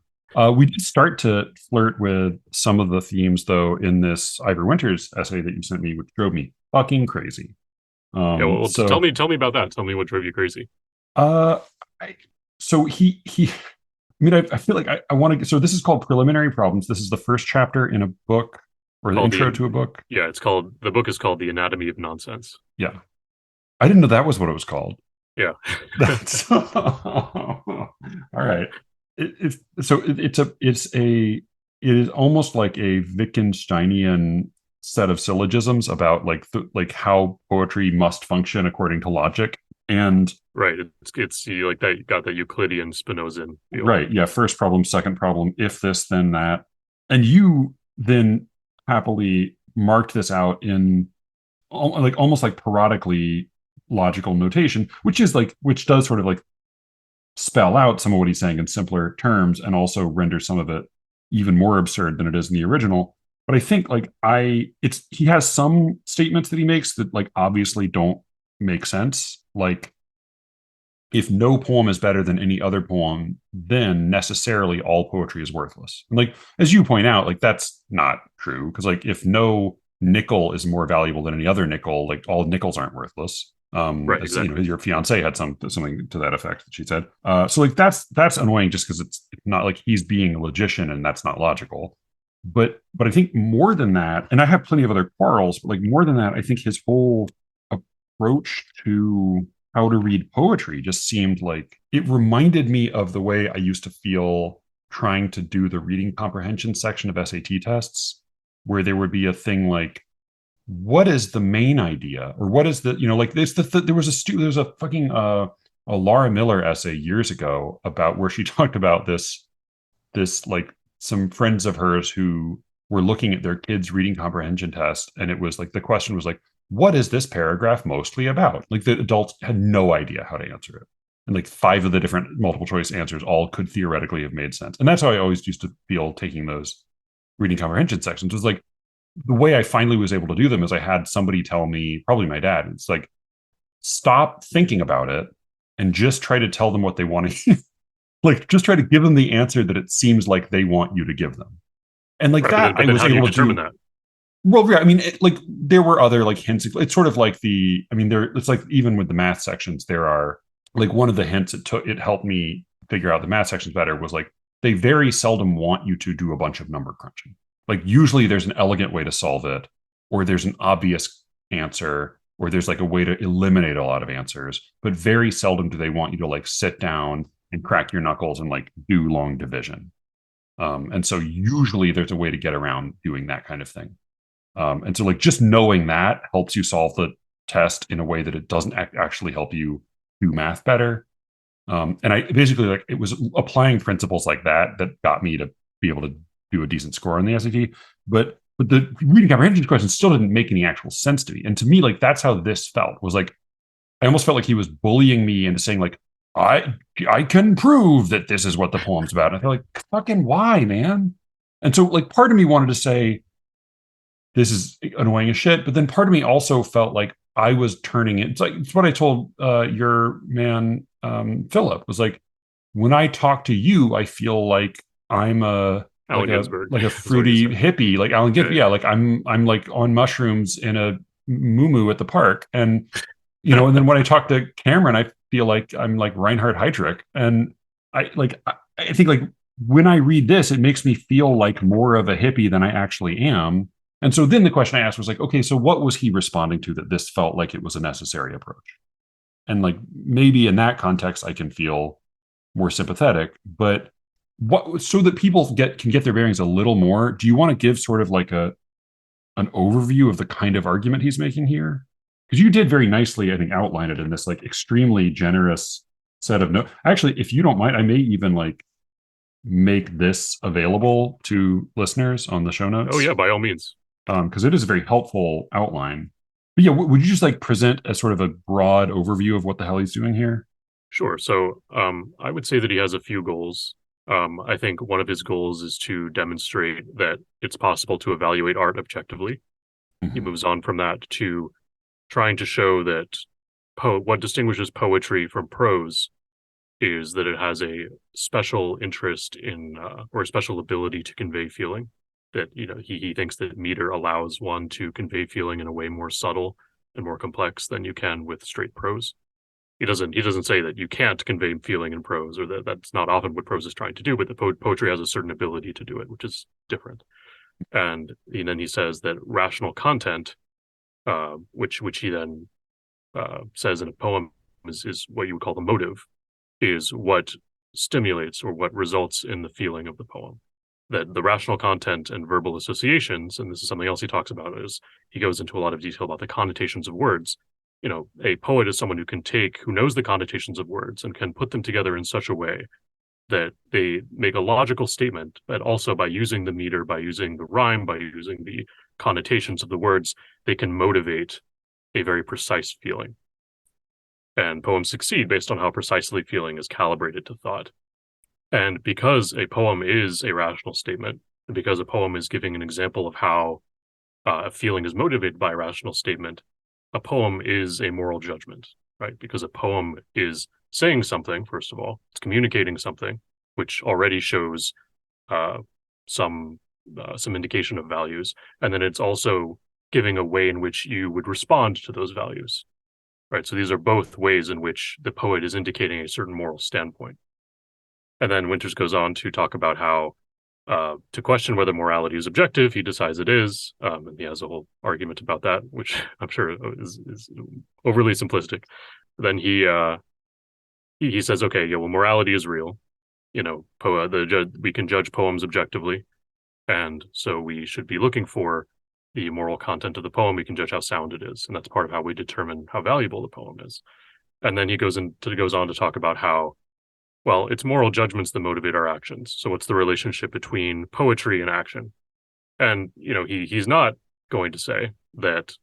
We did start to flirt with some of the themes, though, in this Ivor Winters essay that you sent me, which drove me fucking crazy. So tell me about that. Tell me what drove you crazy. I feel like I want to. So this is called Preliminary Problems. This is the first chapter in a book, or the intro to a book. Yeah, the book is called The Anatomy of Nonsense. Yeah. I didn't know that was what it was called. Yeah. That's all right. It is almost like a Wittgensteinian set of syllogisms about like how poetry must function according to logic. And right, it's like that. You got the Euclidean Spinozan feel. Right. Yeah. First problem, second problem. If this, then that. And you then happily marked this out in almost like parodically logical notation, which does sort of like spell out some of what he's saying in simpler terms and also render some of it even more absurd than it is in the original. But I think he has some statements that he makes that like obviously don't make sense. Like, if no poem is better than any other poem, then necessarily all poetry is worthless. And like, as you point out, like that's not true. Because like if no nickel is more valuable than any other nickel, like all nickels aren't worthless. Right, exactly. Your fiance had something to that effect that she said. So like that's annoying just because it's not like he's being a logician and that's not logical. But I think more than that, and I have plenty of other quarrels, but like more than that, I think his whole approach to how to read poetry just seemed like it reminded me of the way I used to feel trying to do the reading comprehension section of SAT tests, where there would be a thing like, what is the main idea, or what is the, like this, there was a fucking a Laura Miller essay years ago about where she talked about this like some friends of hers who were looking at their kids' reading comprehension test, and it was like the question was like, what is this paragraph mostly about? Like the adults had no idea how to answer it. And like 5 of the different multiple choice answers all could theoretically have made sense. And that's how I always used to feel taking those reading comprehension sections, was like the way I finally was able to do them is I had somebody tell me, probably my dad, it's like, stop thinking about it and just try to tell them what they want to like just try to give them the answer that it seems like they want you to give them. And like right, that, but then I was how do you able to determine do. that? Well, yeah, I mean, like there were other like hints. It's sort of like I mean, it's like even with the math sections, there are like one of the hints it helped me figure out the math sections better was like they very seldom want you to do a bunch of number crunching. Like usually there's an elegant way to solve it, or there's an obvious answer, or there's like a way to eliminate a lot of answers. But very seldom do they want you to like sit down and crack your knuckles and like do long division. And so usually there's a way to get around doing that kind of thing. And so like just knowing that helps you solve the test in a way that it doesn't actually help you do math better. And I basically like it was applying principles like that that got me to be able to do a decent score on the SAT. But the reading comprehension question still didn't make any actual sense to me. And to me, like that's how this felt, was like I almost felt like he was bullying me into saying like I can prove that this is what the poem's about. And I feel like fucking why, man? And so like part of me wanted to say this is annoying as shit. But then part of me also felt like I was turning it. It's what I told your man, Philip, was like, when I talk to you, I feel like I'm Allen Ginsberg, like a fruity hippie, like Allen Ginsberg. Yeah, like I'm like on mushrooms in a moo at the park. And and then when I talk to Cameron, I feel like I'm like Reinhard Heydrich. And I think like when I read this, it makes me feel like more of a hippie than I actually am. And so then the question I asked was like, okay, so what was he responding to that this felt like it was a necessary approach? And like maybe in that context, I can feel more sympathetic. But what so that people can get their bearings a little more, do you want to give sort of like an overview of the kind of argument he's making here? Because you did very nicely, I think, outline it in this like extremely generous set of notes. Actually, if you don't mind, I may even like make this available to listeners on the show notes. Oh yeah, by all means. Because it is a very helpful outline. But yeah, would you just like present a sort of a broad overview of what the hell he's doing here? Sure. So I would say that he has a few goals. I think one of his goals is to demonstrate that it's possible to evaluate art objectively. Mm-hmm. He moves on from that to trying to show that what distinguishes poetry from prose is that it has a special interest in or a special ability to convey feeling. That he thinks that meter allows one to convey feeling in a way more subtle and more complex than you can with straight prose. He doesn't say that you can't convey feeling in prose, or that's not often what prose is trying to do, but the poetry has a certain ability to do it, which is different. And then he says that rational content, which he then says in a poem is what you would call the motive, is what stimulates or what results in the feeling of the poem. That the rational content and verbal associations, and this is something else he talks about, is he goes into a lot of detail about the connotations of words. A poet is someone who knows the connotations of words and can put them together in such a way that they make a logical statement, but also by using the meter, by using the rhyme, by using the connotations of the words, they can motivate a very precise feeling. And poems succeed based on how precisely feeling is calibrated to thought. And because a poem is a rational statement, and because a poem is giving an example of how a feeling is motivated by a rational statement, a poem is a moral judgment, right? Because a poem is saying something, first of all, it's communicating something, which already shows some indication of values. And then it's also giving a way in which you would respond to those values, right? So these are both ways in which the poet is indicating a certain moral standpoint. And then Winters goes on to talk about how to question whether morality is objective, he decides it is, and he has a whole argument about that, which I'm sure is overly simplistic. Then he says, okay, yeah, well, morality is real. We can judge poems objectively, and so we should be looking for the moral content of the poem. We can judge how sound it is, and that's part of how we determine how valuable the poem is. And then he goes on to talk about how, well, it's moral judgments that motivate our actions. So what's the relationship between poetry and action? And, he's not going to say that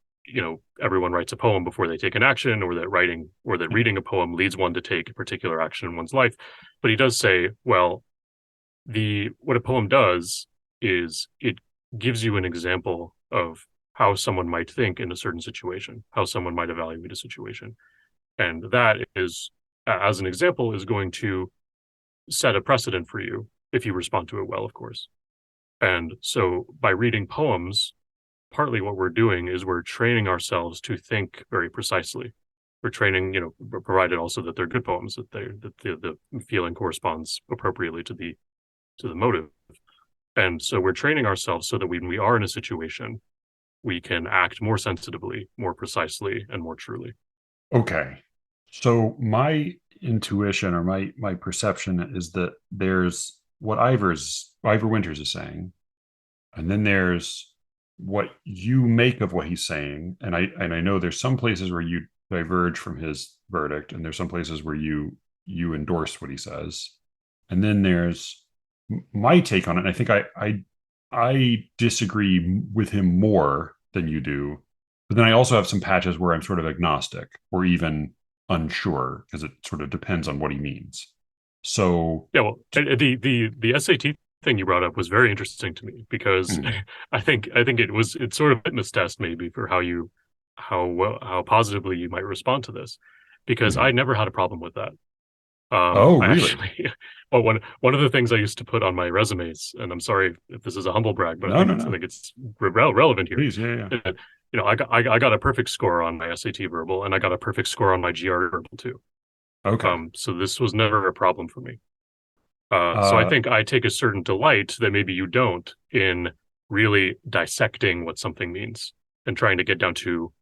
everyone writes a poem before they take an action, or that reading a poem leads one to take a particular action in one's life. But he does say, well, what a poem does is it gives you an example of how someone might think in a certain situation, how someone might evaluate a situation. And that is, as an example, is going to set a precedent for you if you respond to it well, of course. And so by reading poems, partly what we're doing is we're training ourselves to think very precisely. We're training, provided also that they're good poems, that the feeling corresponds appropriately to the motive. And so we're training ourselves so that when we are in a situation, we can act more sensitively, more precisely, and more truly. Okay. So my intuition or my perception is that there's what Ivor Winters is saying, and then there's what you make of what he's saying. And I know there's some places where you diverge from his verdict, and there's some places where you endorse what he says. And then there's my take on it. And I think I disagree with him more than you do. But then I also have some patches where I'm sort of agnostic or even unsure, because it sort of depends on what he means. So yeah, well, the SAT thing you brought up was very interesting to me, because I think it's sort of a litmus test maybe for how positively you might respond to this, because I never had a problem with that. Really? One of the things I used to put on my resumes, and I'm sorry if this is a humble brag, but I think it's relevant here. Please, yeah. I got a perfect score on my SAT verbal, and I got a perfect score on my GRE verbal too. Okay. So this was never a problem for me. So I think I take a certain delight that maybe you don't in really dissecting what something means and trying to get down to,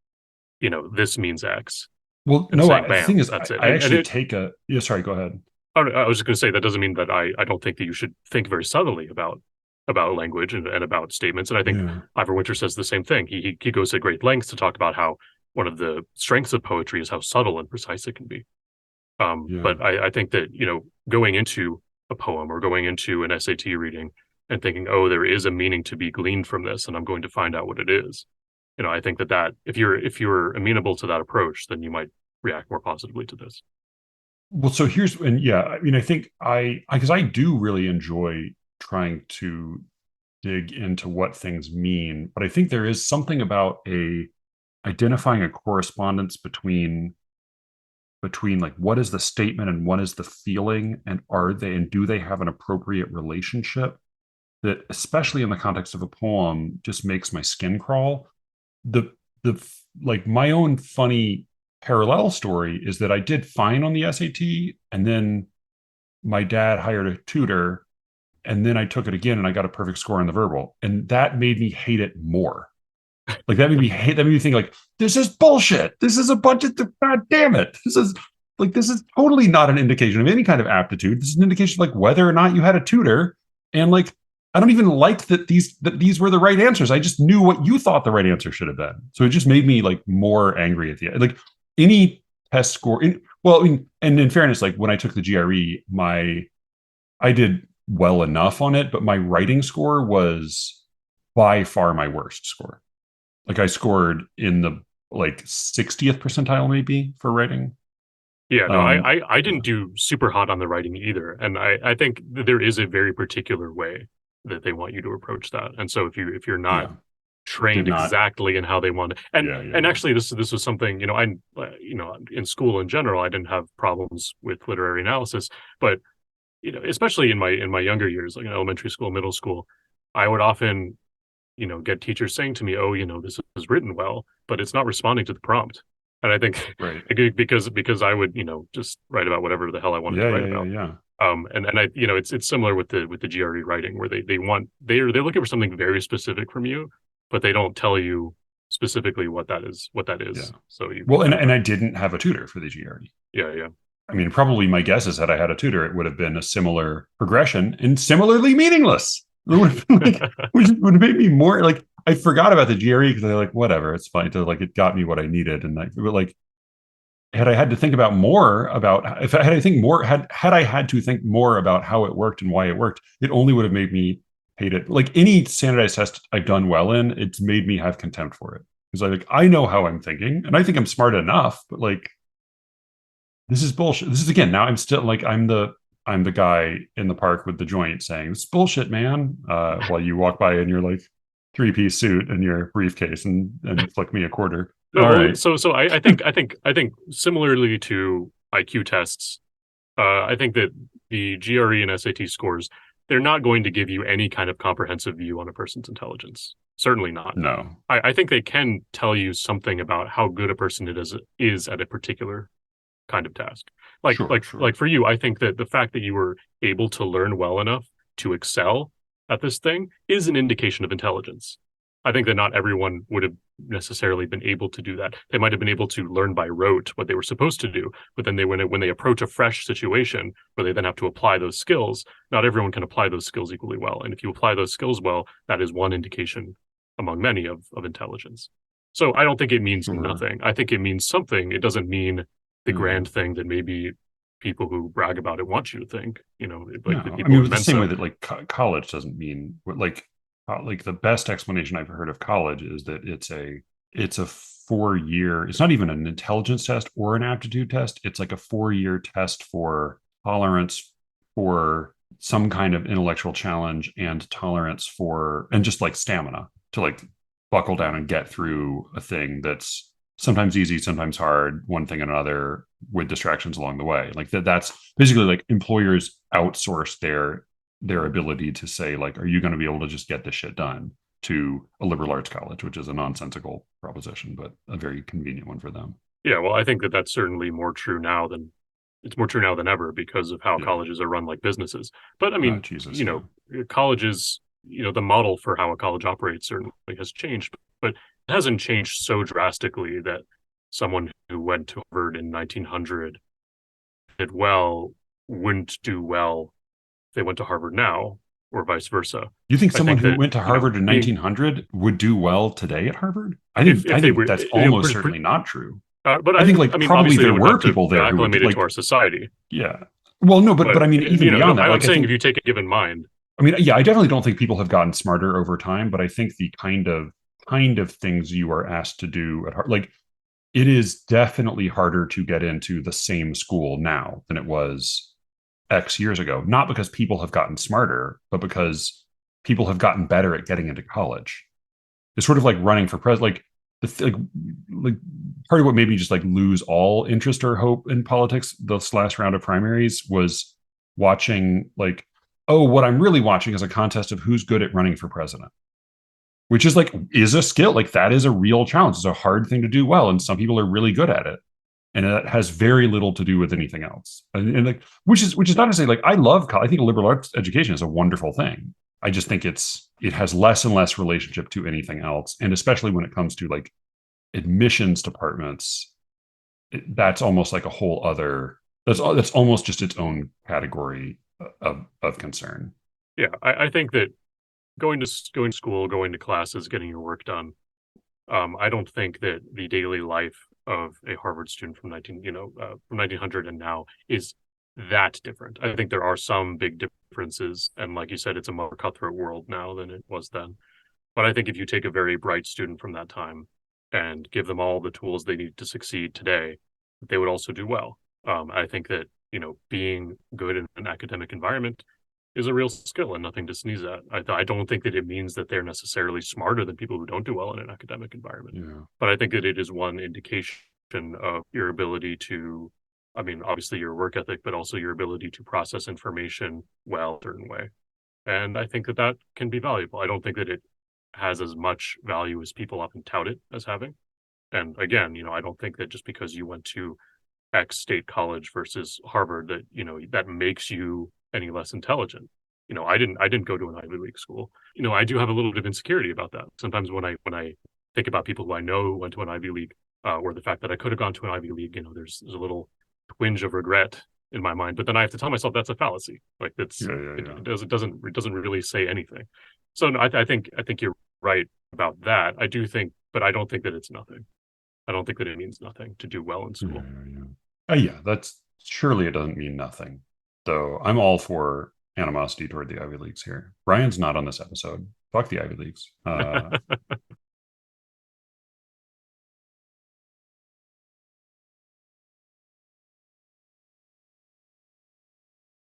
this means X. Well, no, the thing is, that's it. I actually take a... Yeah, sorry, go ahead. I was just going to say, that doesn't mean that I don't think that you should think very subtly about language and about statements. And I think Ivor Winter says the same thing. He goes to great lengths to talk about how one of the strengths of poetry is how subtle and precise it can be. But I think that, going into a poem or going into an SAT reading and thinking, oh, there is a meaning to be gleaned from this, and I'm going to find out what it is. I think that if you're amenable to that approach, then you might react more positively to this. Well, so I think because I do really enjoy trying to dig into what things mean, but I think there is something about identifying a correspondence between like what is the statement and what is the feeling, and do they have an appropriate relationship, that especially in the context of a poem just makes my skin crawl. The like my own funny parallel story is that I did fine on the SAT, and then my dad hired a tutor, and then I took it again and I got a perfect score on the verbal, and that made me hate it more. Like that made me think like, this is bullshit. This is a bunch of, god damn it. This is totally not an indication of any kind of aptitude. This is an indication of like whether or not you had a tutor. And like, I don't even like that these were the right answers. I just knew what you thought the right answer should have been. So it just made me like more angry at the end. Like any test score. And in fairness, like when I took the GRE, I did well enough on it, but my writing score was by far my worst score. Like I scored in the like 60th percentile maybe for writing. Yeah, no, I didn't do super hot on the writing either. And I think there is a very particular way that they want you to approach that. And so if you're not trained exactly in how they want it, and actually this was something, in school in general, I didn't have problems with literary analysis, but especially in my younger years, like in elementary school, middle school, I would often get teachers saying to me, oh, this is written well, but it's not responding to the prompt. And I think because I would, just write about whatever the hell I wanted to write about. Yeah. And I, it's similar with the GRE writing, where they're looking for something very specific from you, but they don't tell you specifically what that is. Yeah. So and I didn't have a tutor for the GRE. Yeah. I mean, probably my guess is had I had a tutor, it would have been a similar progression and similarly meaningless. It would have been like, which would have made me more like, I forgot about the GRE because they're like, whatever, it's fine. So like, it got me what I needed. And like, had I had to think about more about, if I had to think more, had I had to think more about how it worked and why it worked, it only would have made me hate it. Like any standardized test I've done well in, it's made me have contempt for it. He's like, I know how I'm thinking, and I think I'm smart enough, but like, this is bullshit. This is again, now I'm still like, I'm the guy in the park with the joint saying, it's bullshit, man. While you walk by in your like 3-piece suit and your briefcase and flick me a quarter. No, All well, right. I think similarly to IQ tests, I think that the GRE and SAT scores, they're not going to give you any kind of comprehensive view on a person's intelligence. Certainly not. No. I think they can tell you something about how good a person is at a particular kind of task. Like Sure, like sure. like for you, I think that the fact that you were able to learn well enough to excel at this thing is an indication of intelligence. I think that not everyone would have necessarily been able to do that. They might have been able to learn by rote what they were supposed to do, but then when they approach a fresh situation where they then have to apply those skills, not everyone can apply those skills equally well. And if you apply those skills well, that is one indication among many of intelligence. So I don't think it means Sure. nothing. I think it means something. It doesn't mean the Yeah. grand thing that maybe people who brag about it want you to think, like the No, I people mean, in with the same way Mensa. that like college doesn't mean like the best explanation I've heard of college is that it's a 4 year. It's not even an intelligence test or an aptitude test. It's like a 4 year test for tolerance for some kind of intellectual challenge and tolerance for and just like stamina to like buckle down and get through a thing that's sometimes easy, sometimes hard, one thing and another with distractions along the way. Like that's basically like employers outsource their ability to say like, are you going to be able to just get this shit done to a liberal arts college, which is a nonsensical proposition, but a very convenient one for them. Yeah, well, I think that that's certainly more true now than it's more true now than ever because of how Yeah. colleges are run like businesses. But I Oh, mean, Jesus. Yeah. colleges, the model for how a college operates certainly has changed, but it hasn't changed so drastically that someone who went to Harvard in 1900 did well wouldn't do well if they went to Harvard now, or vice versa. You think I someone think who that went to Harvard in being 1900 would do well today at Harvard? I if think I if they think were, that's almost certainly not true. but I think I like mean, probably obviously they there would were have to people be there who would acclimated to like our society. yeah. Well, no, but But I mean even no, beyond that, I'm like I saying if think you take a given mind, I mean yeah, I definitely don't think people have gotten smarter over time, but I think the kind of things you are asked to do at Harvard, like it is definitely harder to get into the same school now than it was X years ago. Not because people have gotten smarter, but because people have gotten better at getting into college. It's sort of like running for president. Like like part of what made me just like lose all interest or hope in politics this last round of primaries was watching like, oh, what I'm really watching is a contest of who's good at running for president, which is like is a skill. Like that is a real challenge. It's a hard thing to do well, and some people are really good at it. And it has very little to do with anything else. And like, which is not to say like I love college. I think liberal arts education is a wonderful thing. I just think it has less and less relationship to anything else, and especially when it comes to like admissions departments, that's almost like a whole other. That's almost just its own category of concern. yeah, I think that going to school, going to classes, getting your work done. I don't think that the daily life of a Harvard student from 1900 and now is that different. I think there are some big differences, and like you said, it's a more cutthroat world now than it was then. But I think if you take a very bright student from that time and give them all the tools they need to succeed today, they would also do well. I think that being good in an academic environment is a real skill and nothing to sneeze at. I don't think that it means that they're necessarily smarter than people who don't do well in an academic environment, Yeah. but I think that it is one indication of your ability to, I mean, obviously your work ethic, but also your ability to process information well a certain way. And I think that that can be valuable. I don't think that it has as much value as people often tout it as having. And again, I don't think that just because you went to X state college versus Harvard that that makes you any less intelligent. I didn't go to an Ivy League school. I do have a little bit of insecurity about that. Sometimes when I think about people who I know who went to an Ivy League, or the fact that I could have gone to an Ivy League, there's a little twinge of regret in my mind. But then I have to tell myself that's a fallacy. Like Yeah. Yeah. Yeah. it doesn't really say anything. So no, I think you're right about that. I do think, but I don't think that it's nothing. I don't think that it means nothing to do well in Yeah. school. Yeah. Yeah. Yeah, that's surely it doesn't mean nothing. Though I'm all for animosity toward the Ivy Leagues here. Brian's not on this episode. Fuck the Ivy Leagues.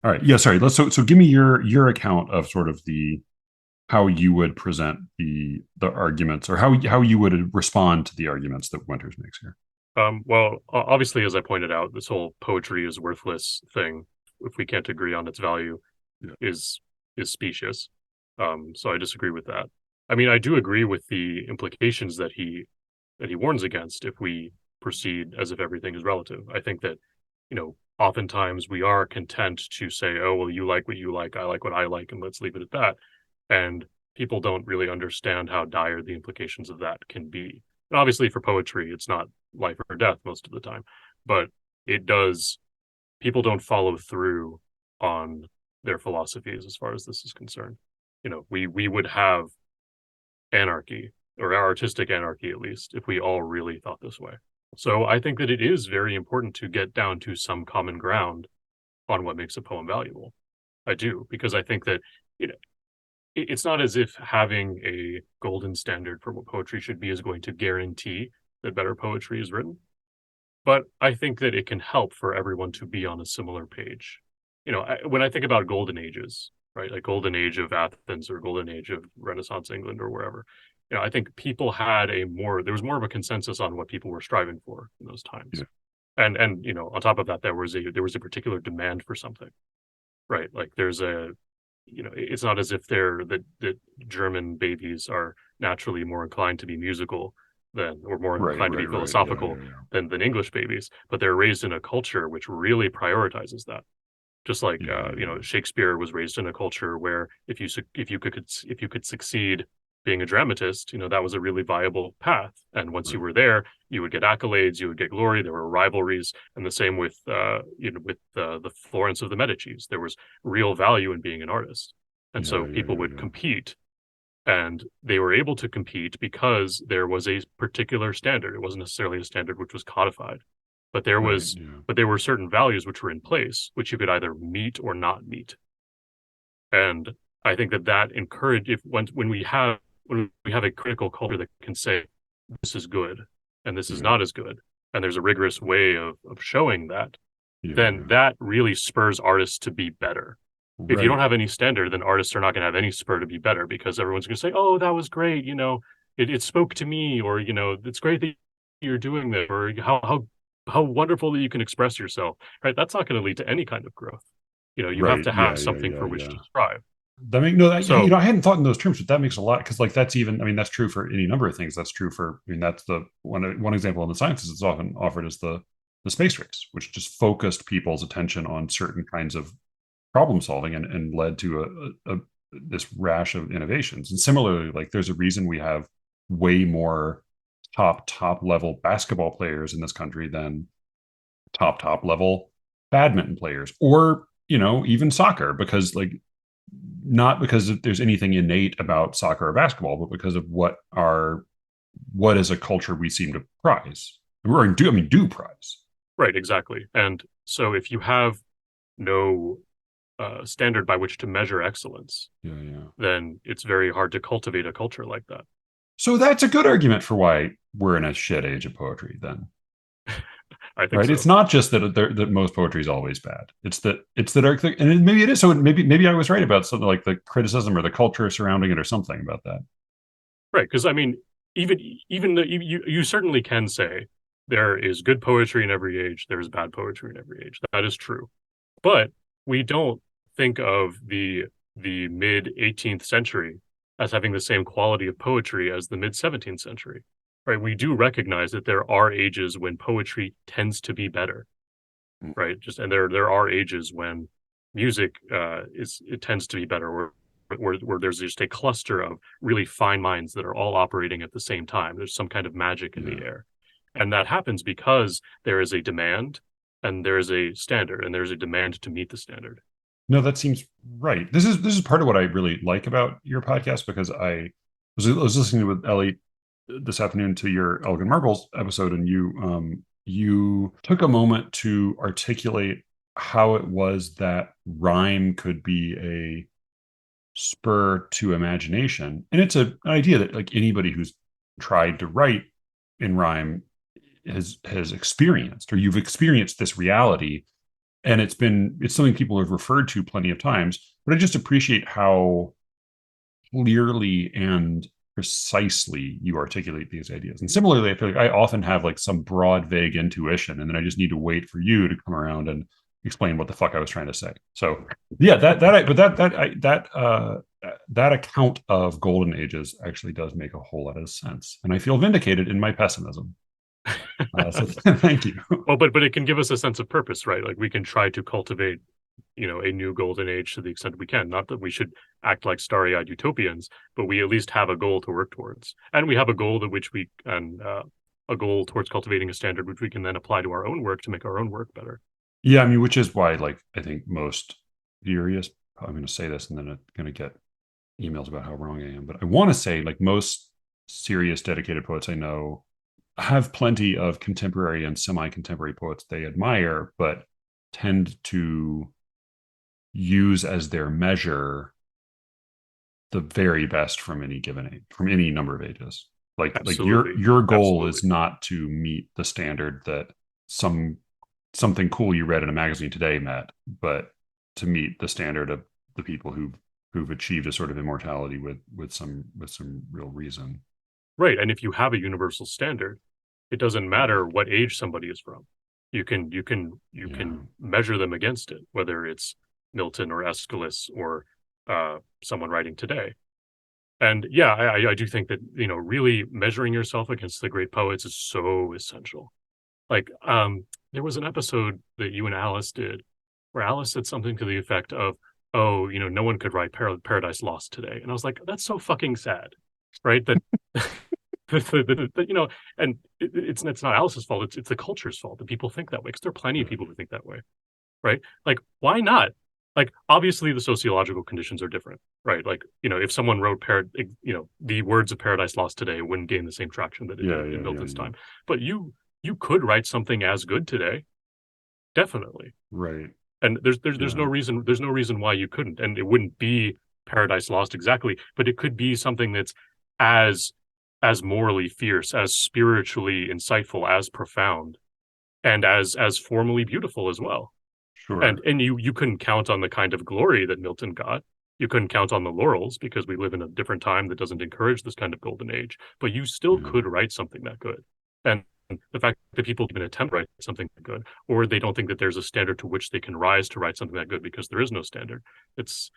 All right. Yeah. Sorry. So give me your account of sort of the how you would present the arguments, or how you would respond to the arguments that Winters makes here. Well, obviously, as I pointed out, this whole poetry is worthless thing, if we can't agree on its value, Yeah. is specious. So I disagree with that. I mean, I do agree with the implications that he warns against if we proceed as if everything is relative. I think that, oftentimes we are content to say, oh, well, you like what you like, I like what I like, and let's leave it at that. And people don't really understand how dire the implications of that can be. And obviously, for poetry, it's not life or death most of the time, but it does. People don't follow through on their philosophies as far as this is concerned. We would have anarchy, or artistic anarchy at least, if we all really thought this way. So I think that it is very important to get down to some common ground on what makes a poem valuable. I do, because I think that it's not as if having a golden standard for what poetry should be is going to guarantee that better poetry is written. But I think that it can help for everyone to be on a similar page. When I think about golden ages, right, like golden age of Athens or golden age of Renaissance England or wherever, I think people had there was more of a consensus on what people were striving for in those times. Yeah. And on top of that, there was a particular demand for something, right? Like it's not as if that German babies are naturally more inclined to be musical or more inclined to be philosophical than English babies, but they're raised in a culture which really prioritizes that. Just like Shakespeare was raised in a culture where if you could succeed being a dramatist, that was a really viable path. And once you were there, you would get accolades, you would get glory. There were rivalries, and the same with the Florence of the Medicis. There was real value in being an artist, and so people would compete, and they were able to compete because there was a particular standard. It wasn't necessarily a standard which was codified, but there were certain values which were in place, which you could either meet or not meet. And I think that when we have a critical culture that can say this is good and this is not as good, and there's a rigorous way of showing that, then that really spurs artists to be better. If you don't have any standard, then artists are not going to have any spur to be better, because everyone's going to say, oh, that was great, it spoke to me, or it's great that you're doing that, or how wonderful that you can express yourself, right? That's not going to lead to any kind of growth. You have to have something for which to strive. I hadn't thought in those terms, but that makes a lot, because that's true for any number of things. That's true for, that's the one example in the sciences that's often offered is the space race, which just focused people's attention on certain kinds of problem solving and led to this rash of innovations. And similarly, like there's a reason we have way more top level basketball players in this country than top level badminton players, or even soccer, because not because there's anything innate about soccer or basketball, but because of what is a culture we seem to prize, or do prize. Right, exactly. And so if you have no standard by which to measure excellence, then it's very hard to cultivate a culture like that. So that's a good argument for why we're in a shit age of poetry, then. I think so. It's not just that most poetry is always bad. It's that and maybe it is. So maybe I was right about something like the criticism or the culture surrounding it, or something about that. Right, because even you certainly can say there is good poetry in every age, there is bad poetry in every age. That is true, but we don't think of the mid 18th century as having the same quality of poetry as the mid 17th century. Right, we do recognize that there are ages when poetry tends to be better, right? And there are ages when music it tends to be better, where there's just a cluster of really fine minds that are all operating at the same time. There's some kind of magic in the air, and that happens because there is a demand, and there is a standard, and there's a demand to meet the standard. No, that seems right. This is part of what I really like about your podcast, because I was listening with Ellie this afternoon to your Elegant Marbles episode, and you took a moment to articulate how it was that rhyme could be a spur to imagination. And it's an idea that like anybody who's tried to write in rhyme has experienced, or you've experienced this reality. and it's something people have referred to plenty of times, but I just appreciate how clearly and precisely you articulate these ideas. And similarly, I feel like I often have like some broad, vague intuition, and then I just need to wait for you to come around and explain what the fuck I was trying to say. So yeah, that account of golden ages actually does make a whole lot of sense, and I feel vindicated in my pessimism. So thank you. Well, but it can give us a sense of purpose, right? Like we can try to cultivate, a new golden age to the extent we can. Not that we should act like starry-eyed utopians, but we at least have a goal to work towards, and we have a goal to which we can a goal towards cultivating a standard which we can then apply to our own work to make our own work better. Yeah, I mean, which is why, like, I think most furious. I'm going to say this, and then I'm going to get emails about how wrong I am. But I want to say, like, most serious, dedicated poets I know have plenty of contemporary and semi-contemporary poets they admire, but tend to use as their measure the very best from any given age, from any number of ages. Like your goal is not to meet the standard that something cool you read in a magazine today met, but to meet the standard of the people who've achieved a sort of immortality with some real reason. Right. And if you have a universal standard, it doesn't matter what age somebody is from. You can measure them against it, whether it's Milton or Aeschylus or someone writing today. And yeah, I do think that, really measuring yourself against the great poets is so essential. Like, there was an episode that you and Alice did where Alice said something to the effect of, oh, no one could write Paradise Lost today. And I was like, that's so fucking sad, right? That, and it's not Alice's fault. It's the culture's fault that people think that way, because there are plenty of people who think that way, right? Like, why not? Like, obviously the sociological conditions are different, right? Like, if someone wrote the words of Paradise Lost today, it wouldn't gain the same traction that it did in Milton's time. But you could write something as good today, definitely, right? And there's no reason why you couldn't, and it wouldn't be Paradise Lost exactly, but it could be something that's as morally fierce, as spiritually insightful, as profound, and as formally beautiful as well. Sure. And you couldn't count on the kind of glory that Milton got. You couldn't count on the laurels, because we live in a different time that doesn't encourage this kind of golden age. But you still could write something that good. And the fact that people even attempt to write something that good, or they don't think that there's a standard to which they can rise to write something that good because there is no standard, it's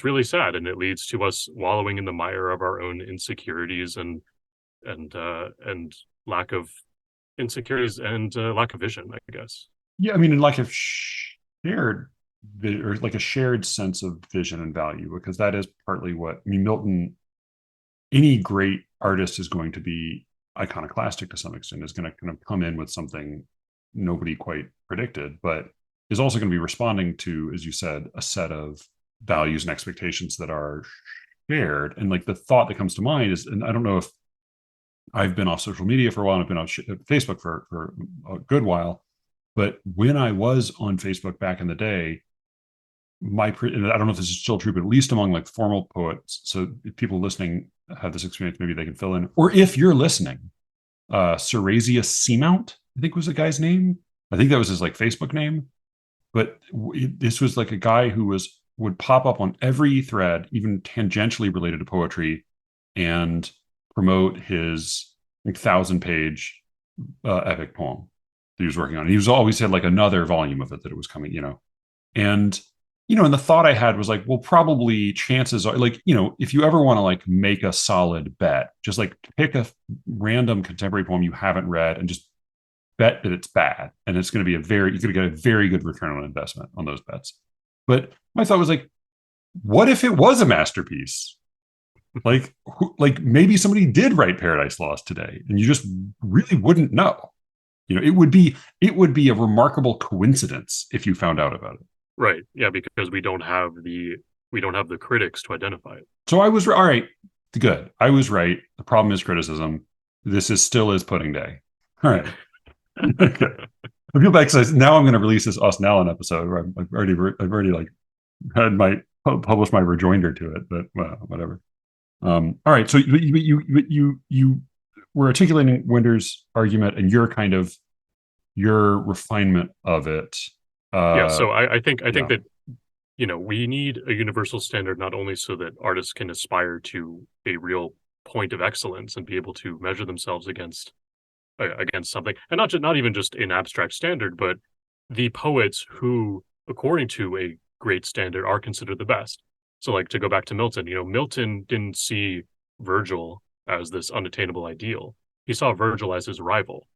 really sad, and it leads to us wallowing in the mire of our own insecurities and lack of insecurities and lack of vision, I guess. Yeah, I mean, and like a shared or like a shared sense of vision and value, because that is partly what, I mean, Milton, any great artist is going to be iconoclastic to some extent, is going to kind of come in with something nobody quite predicted, but is also going to be responding to, as you said, a set of values and expectations that are shared. And like the thought that comes to mind is, and I don't know if I've been off social media for a while, I've been on Facebook for a good while, but when I was on Facebook back in the day, and I don't know if this is still true, but at least among like formal poets, so if people listening have this experience, maybe they can fill in, or if you're listening, Cerasius Seamount, I think was the guy's name. I think that was his like Facebook name, but this was like a guy who would pop up on every thread, even tangentially related to poetry, and promote his like 1,000-page epic poem that he was working on. He was always had like another volume of it that it was coming, and and the thought I had was like, well, probably chances are, like, if you ever want to like make a solid bet, just like pick a random contemporary poem you haven't read and just bet that it's bad, and it's going to be you're going to get a very good return on investment on those bets. But my thought was like, what if it was a masterpiece? like maybe somebody did write Paradise Lost today, and you just really wouldn't know. It would be a remarkable coincidence if you found out about it. Right. Yeah, because we don't have the critics to identify it. So I was all right. Good. I was right. The problem is criticism. This still is pudding day. All right. Okay. I feel bad because now I'm going to release this Austin Allen episode where I've already like had published my rejoinder to it, but well, whatever. All right. So you were articulating Winder's argument and your refinement of it. Yeah, Uh, so I think yeah. that we need a universal standard not only so that artists can aspire to a real point of excellence and be able to measure themselves against something, and not even just an abstract standard, but the poets who, according to a great standard, are considered the best. So, like to go back to Milton, Milton didn't see Virgil as this unattainable ideal. He saw Virgil as his rival,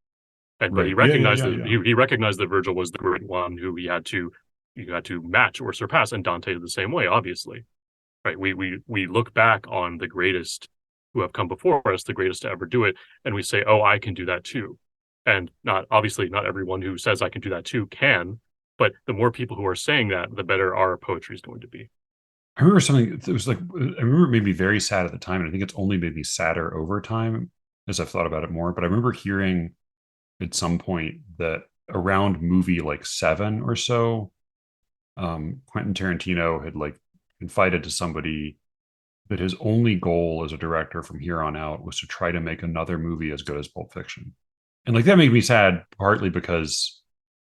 and but he Right. Yeah. Yeah. recognized Yeah. that Yeah. he recognized that Virgil was the great one who he had to match or surpass, and Dante the same way, obviously. Right? We look back on the greatest who have come before us, the greatest to ever do it, and we say, "Oh, I can do that too." And not everyone who says I can do that too can, but the more people who are saying that, the better our poetry is going to be. I remember something. It was like I remember it made me very sad at the time, and I think it's only made me sadder over time as I've thought about it more. But I remember hearing at some point that around movie like seven or so, Quentin Tarantino had like confided to somebody that his only goal as a director from here on out was to try to make another movie as good as Pulp Fiction. And like that made me sad, partly because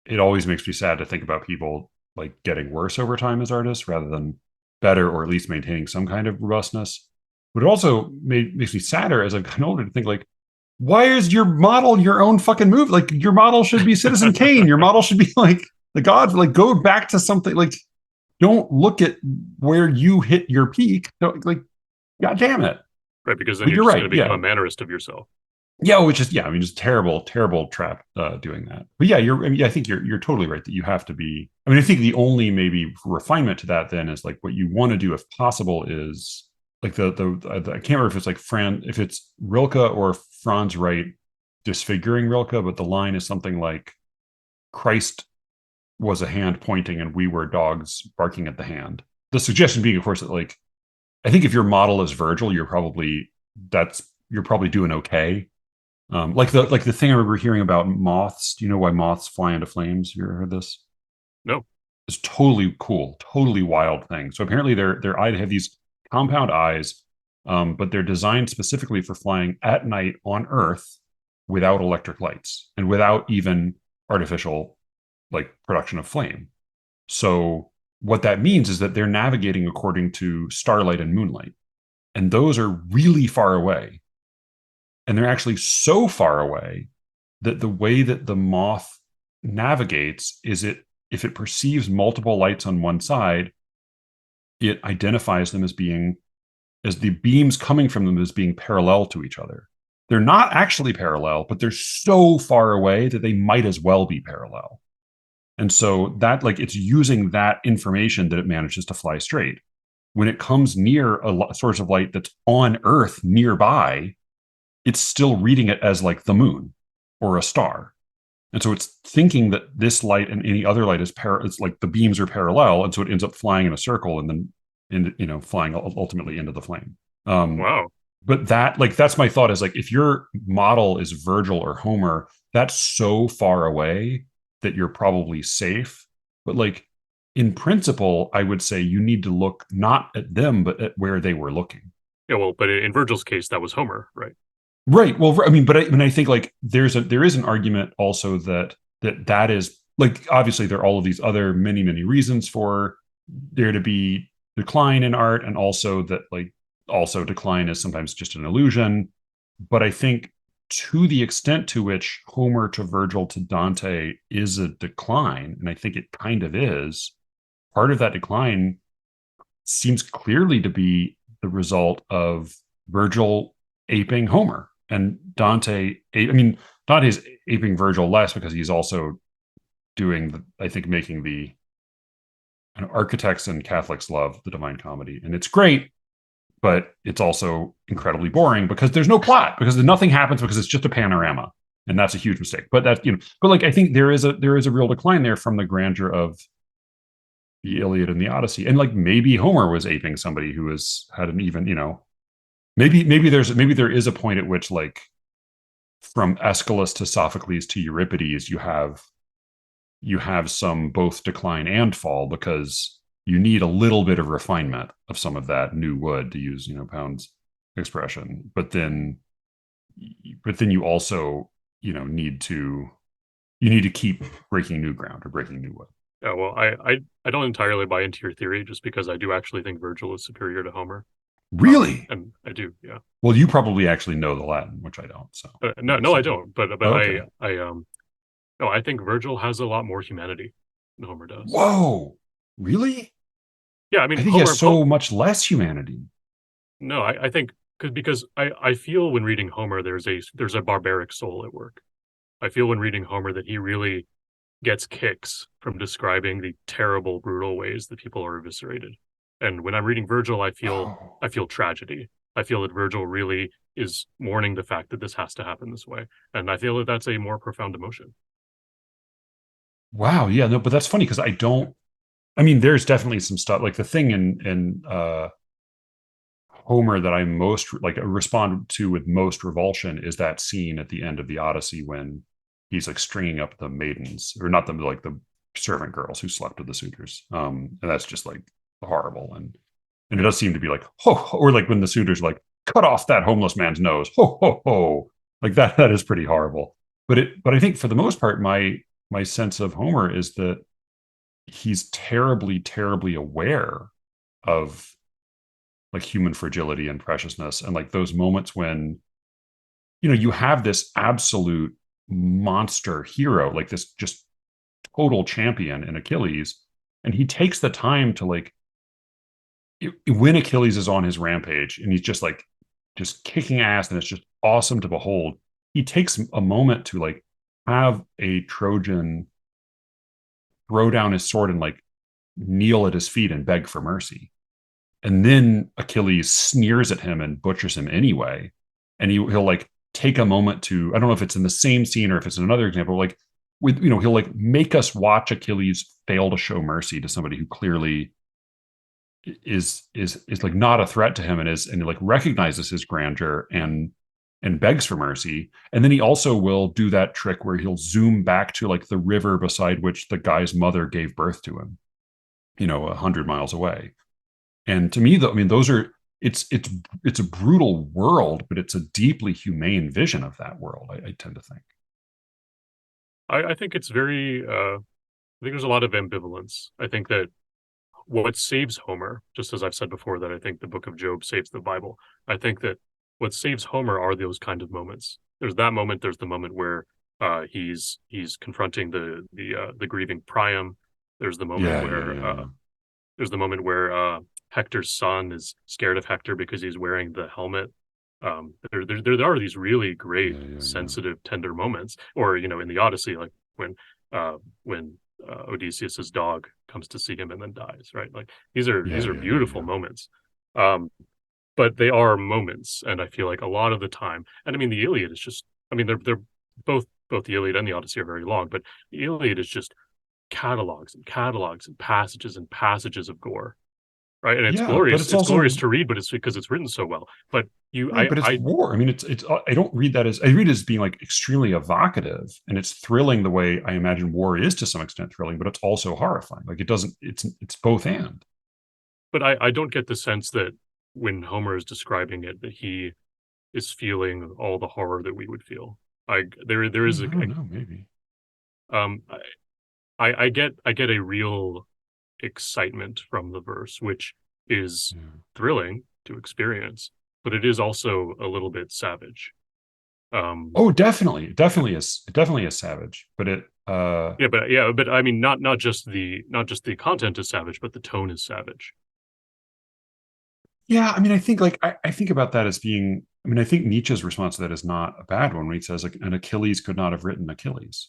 it always makes me sad to think about people like getting worse over time as artists rather than better or at least maintaining some kind of robustness. But it also makes me sadder as I've gotten older to think like, why is your model your own fucking movie? Like your model should be Citizen Kane. Your model should be like the God. Like go back to something like don't look at where you hit your peak. Don't, like God damn it. Right? Because then But you're you're just going right. to become Yeah. a mannerist of yourself. Yeah, which is I mean, just terrible, terrible trap doing that. But yeah, I mean, I think you're totally right that you have to be. I mean, I think the only maybe refinement to that then is like what you want to do, if possible, is like I can't remember if it's like if it's Rilke or Franz Wright disfiguring Rilke, but the line is something like Christ was a hand pointing and we were dogs barking at the hand. The suggestion being, of course, that like I think if your model is Virgil, you're probably doing okay. Like the thing I remember hearing about moths. Do you know why moths fly into flames? You ever heard this? No. It's totally cool, totally wild thing. So apparently their eye have these compound eyes, but they're designed specifically for flying at night on Earth without electric lights and without even artificial like production of flame. So what that means is that they're navigating according to starlight and moonlight, and those are really far away, and they're actually so far away that the way that the moth navigates is it if it perceives multiple lights on one side, it identifies them as the beams coming from them as being parallel to each other. They're not actually parallel, but they're so far away that they might as well be parallel. And so that like it's using that information that it manages to fly straight. When it comes near a source of light that's on Earth nearby, it's still reading it as like the moon or a star. And so it's thinking that this light and any other light it's like the beams are parallel. And so it ends up flying in a circle and then, flying ultimately into the flame. Wow. But that's my thought is like, if your model is Virgil or Homer, that's so far away that you're probably safe. But like in principle, I would say you need to look not at them, but at where they were looking. Yeah. Well, but in Virgil's case, that was Homer, right? Right. Well, I mean, but I think like there is an argument also that is like obviously there are all of these other many reasons for there to be decline in art, and also that like also decline is sometimes just an illusion. But I think to the extent to which Homer to Virgil to Dante is a decline, and I think it kind of is, part of that decline seems clearly to be the result of Virgil aping Homer and I mean, Dante's aping Virgil less because he's also I think, making the architects and Catholics love the Divine Comedy. And it's great, but it's also incredibly boring because there's no plot, because nothing happens, because it's just a panorama. And that's a huge mistake. But but like I think there is a real decline there from the grandeur of the Iliad and the Odyssey. And like maybe Homer was aping somebody who had an even, maybe there is a point at which like from Aeschylus to Sophocles to Euripides, you have some both decline and fall, because you need a little bit of refinement of some of that new wood, to use Pound's expression. But then you also need to keep breaking new ground or breaking new wood. Yeah, well, I don't entirely buy into your theory just because I do actually think Virgil is superior to Homer. Really? And I do, yeah. Well, you probably actually know the Latin, which I don't. So No, we'll no, I see. don't. But Okay. no, I think Virgil has a lot more humanity than Homer does. Whoa. Really? Yeah, I I mean, think he has so much less humanity. no, I think because I feel when reading Homer, there's a barbaric soul at work. I feel when reading Homer that he really gets kicks from describing the terrible, brutal ways that people are eviscerated. And when I'm reading Virgil, Oh. I feel tragedy. I feel that Virgil really is mourning the fact that this has to happen this way, and I feel that that's a more profound emotion. Wow. Yeah, no, but that's funny because I don't I mean, there's definitely some stuff like the thing in Homer that I most like respond to with most revulsion is that scene at the end of the Odyssey when he's like stringing up the maidens, or not them, like the servant girls who slept with the suitors. And that's just like horrible. And it does seem to be like ho, or like when the suitors like cut off that homeless man's nose, ho ho ho, like that is pretty horrible. But I think for the most part, my sense of Homer is that he's terribly terribly aware of like human fragility and preciousness, and like those moments when you have this absolute monster hero, like this just total champion in Achilles, and he takes the time to like when Achilles is on his rampage and he's just kicking ass and it's just awesome to behold. He takes a moment to like have a Trojan throw down his sword and like kneel at his feet and beg for mercy. And then Achilles sneers at him and butchers him anyway. And he'll like take a moment to, I don't know if it's in the same scene or if it's in another example, like with, he'll like make us watch Achilles fail to show mercy to somebody who clearly is like not a threat to him, and like recognizes his grandeur and begs for mercy. And then he also will do that trick where he'll zoom back to like the river beside which the guy's mother gave birth to him, 100 miles away. And to me, though, I mean, those are it's a brutal world, but it's a deeply humane vision of that world. I tend to think. I think it's very. I think there's a lot of ambivalence. I think that what saves Homer, just as I've said before, that I think the Book of Job saves the Bible. I think that what saves Homer are those kind of moments. There's that moment. There's the moment where he's confronting the grieving Priam. There's the moment Yeah, yeah, where yeah, yeah, Hector's son is scared of Hector because he's wearing the helmet. There are these really great, yeah, yeah, yeah, sensitive, tender moments. Or in the Odyssey, like when Odysseus's dog comes to see him and then dies. Right, like yeah, these are yeah, yeah, beautiful yeah. moments. But they are moments, and I feel like a lot of the time, and I mean the Iliad is just, I mean they're both the Iliad and the Odyssey are very long, but the Iliad is just catalogs and catalogs and passages of gore, right? And it's Yeah, but glorious. it's It's glorious also to read, but it's because it's written so well. But right, but it's war. I mean, it's. I don't read that as I read it as being like extremely evocative, and it's thrilling the way I imagine war is to some extent thrilling, but it's also horrifying. Like it doesn't. It's both and. I don't get the sense that when Homer is describing it that he is feeling all the horror that we would feel. There is I don't know. Maybe. um I get a real excitement from the verse, which is Yeah. thrilling to experience, but it is also a little bit savage. Oh, definitely, it Yeah, definitely is. It definitely is savage, but it. but I mean, not just the content is savage, but the tone is savage. Yeah, I mean, I think like I think about that as being. I mean, I think Nietzsche's response to that is not a bad one when he says like an Achilles could not have written Achilles.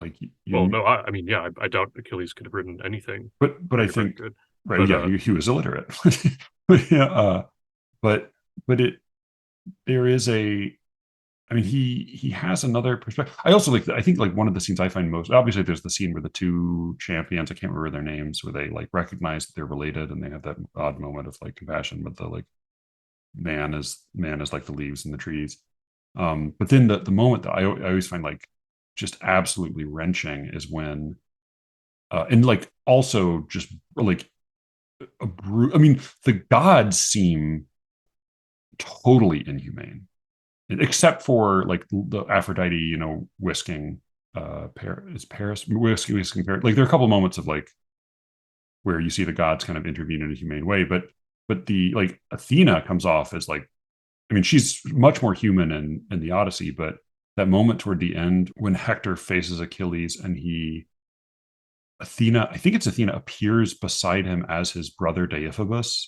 Like Well, you, no, I mean, yeah, I doubt Achilles could have written anything but I very think good. right, But yeah, he was illiterate. But yeah, but it there is a I mean, he has another perspective. I also like. I think like one of the scenes I find most obviously there's the scene where the two champions, I can't remember their names, where they like recognize that they're related and they have that odd moment of like compassion, but the like man is like the leaves in the trees. But then the moment that I always find like just absolutely wrenching is when and like also just like I mean, the gods seem totally inhumane except for like the Aphrodite, whisking. is Paris whiskey Paris. Like there are a couple moments of like where you see the gods kind of intervene in a humane way, but the like Athena comes off as like, I mean, she's much more human in the Odyssey, but that moment toward the end when Hector faces Achilles and Athena, I think it's Athena, appears beside him as his brother Deiphobus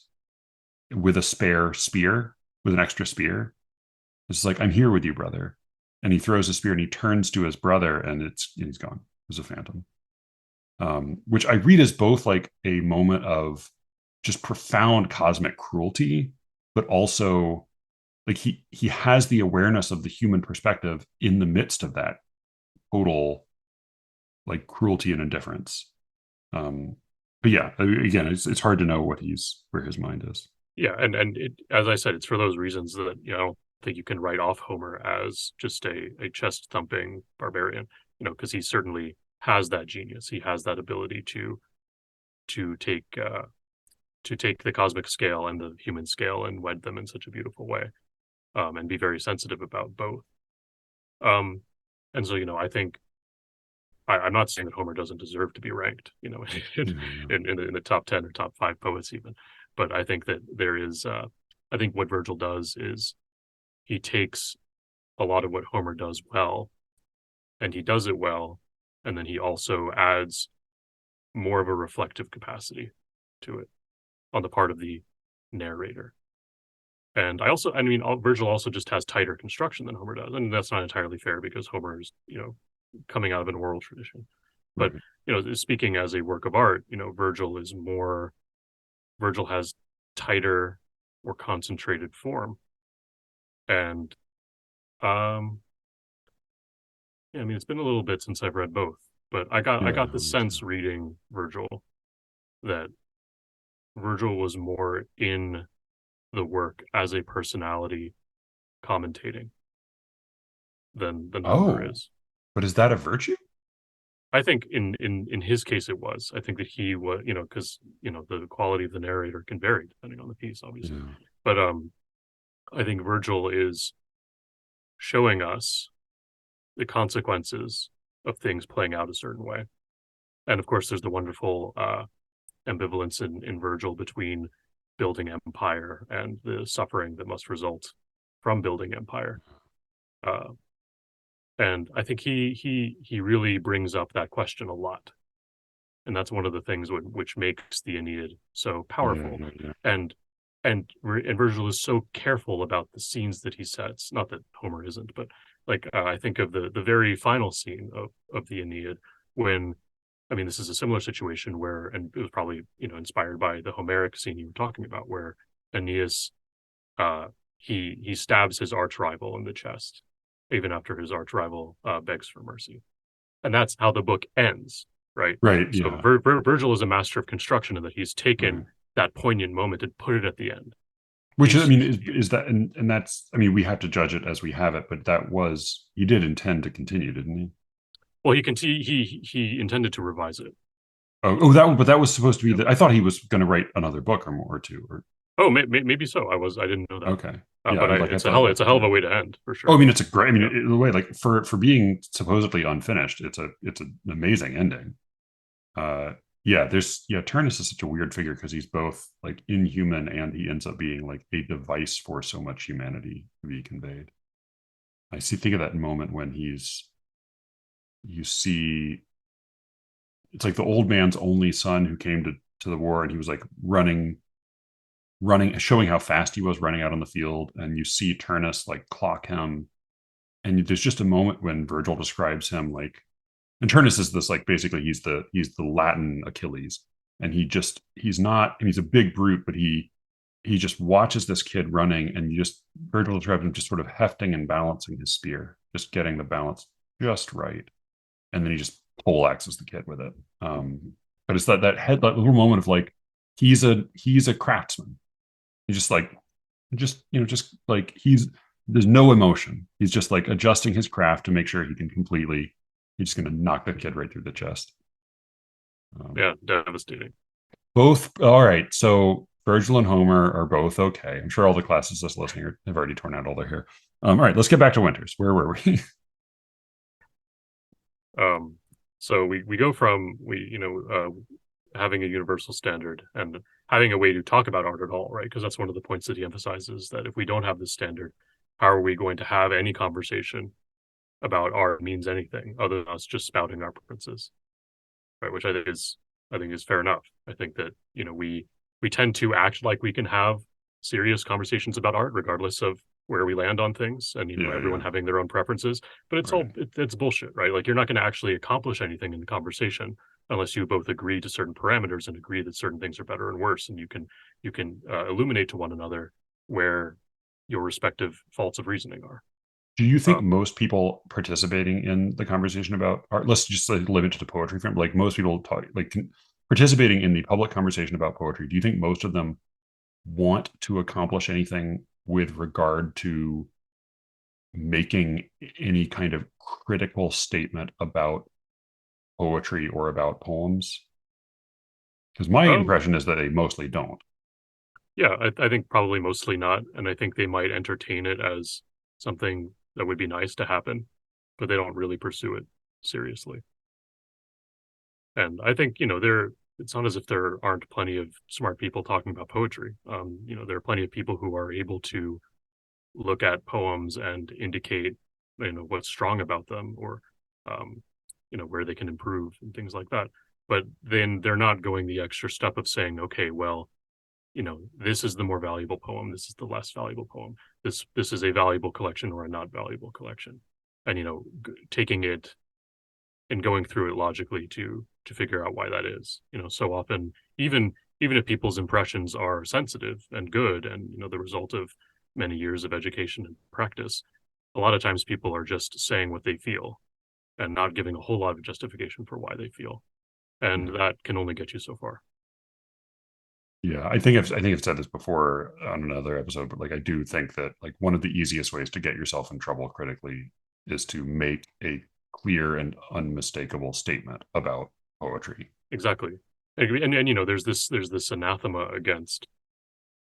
with a spare spear, with an extra spear. It's like, I'm here with you, brother. And he throws a spear and he turns to his brother and he's gone. It was a phantom. Which I read as both like a moment of just profound cosmic cruelty, but also like he has the awareness of the human perspective in the midst of that total like cruelty and indifference. But yeah, again, it's hard to know where his mind is. Yeah, and as I said, it's for those reasons that I don't think you can write off Homer as just a chest thumping barbarian, because he certainly has that genius. He has that ability to take the cosmic scale and the human scale and wed them in such a beautiful way, and be very sensitive about both. And so I think I'm not saying that Homer doesn't deserve to be ranked, in the top 10 or top 5 poets even, but I think that there is, I think what Virgil does is he takes a lot of what Homer does well, and he does it well, and then he also adds more of a reflective capacity to it on the part of the narrator. And Virgil also just has tighter construction than Homer does, and that's not entirely fair because Homer is, coming out of an oral tradition. But speaking as a work of art, Virgil has tighter, more concentrated form, and it's been a little bit since I've read both, but I got the sense reading Virgil that Virgil was more in the work as a personality commentating than Homer is. But is that a virtue? I think in his case it was. I think that he was, because the quality of the narrator can vary depending on the piece, obviously. Yeah. But I think Virgil is showing us the consequences of things playing out a certain way. And of course, there's the wonderful ambivalence in Virgil between building empire and the suffering that must result from building empire. And I think he really brings up that question a lot, and that's one of the things which makes the Aeneid so powerful. And Virgil is so careful about the scenes that he sets. Not that Homer isn't, but like I think of the very final scene of the Aeneid when, this is a similar situation where, and it was probably inspired by the Homeric scene you were talking about, where Aeneas he stabs his arch rival in the chest, even after his arch rival begs for mercy. And that's how the book ends, right? Right. So yeah. Virgil is a master of construction in that he's taken that poignant moment and put it at the end. Which is that, and that's, we have to judge it as we have it, but he did intend to continue, didn't he? Well, he intended to revise it. But that was supposed to be I thought he was going to write another book or two. Oh, maybe so. I didn't know that. Okay. But it's a hell of a way to end, for sure. Oh, it's a great. The way, like for being supposedly unfinished, it's an amazing ending. Turnus is such a weird figure because he's both like inhuman and he ends up being like a device for so much humanity to be conveyed. Think of that moment when you see, it's like the old man's only son who came to the war, and he was like running, showing how fast he was running out on the field, and you see Turnus like clock him, and there's just a moment when Virgil describes him like, and Turnus is this like basically he's the Latin Achilles, and he's a big brute, but he just watches this kid running, and Virgil describes him just sort of hefting and balancing his spear, just getting the balance just right, and then he just poleaxes the kid with it. But it's that little moment of like he's a craftsman. He's there's no emotion. He's just like adjusting his craft to make sure he can he's just going to knock that kid right through the chest. Devastating. Both. All right. So Virgil and Homer are both okay. I'm sure all the classicists listening have already torn out all their hair. All right, let's get back to Winters. Where were we? So we go from having a universal standard and having a way to talk about art at all, right? Because that's one of the points that he emphasizes, that if we don't have this standard, how are we going to have any conversation about art means anything other than us just spouting our preferences, right? Which I think is fair enough. I think that we tend to act like we can have serious conversations about art regardless of where we land on things, and everyone having their own preferences, but it's bullshit, right? Like, you're not going to actually accomplish anything in the conversation unless you both agree to certain parameters and agree that certain things are better and worse, and you can illuminate to one another where your respective faults of reasoning are. Do you think most people participating in the conversation about art, let's just limit it to poetry, like most people participating in the public conversation about poetry, do you think most of them want to accomplish anything with regard to making any kind of critical statement about poetry or about poems? Because my impression is that they mostly don't. Yeah, I think probably mostly not. And I think they might entertain it as something that would be nice to happen, but they don't really pursue it seriously. And I think, it's not as if there aren't plenty of smart people talking about poetry. There are plenty of people who are able to look at poems and indicate, what's strong about them, or, where they can improve and things like that. But then they're not going the extra step of saying, okay, well, this is the more valuable poem, this is the less valuable poem, this is a valuable collection or a not valuable collection, and taking it and going through it logically to figure out why that is. So often, even if people's impressions are sensitive and good and the result of many years of education and practice, a lot of times people are just saying what they feel and not giving a whole lot of justification for why they feel, and that can only get you so far. Yeah, I think I've said this before on another episode, but I do think that one of the easiest ways to get yourself in trouble critically is to make a clear and unmistakable statement about poetry. Exactly. And there's this anathema against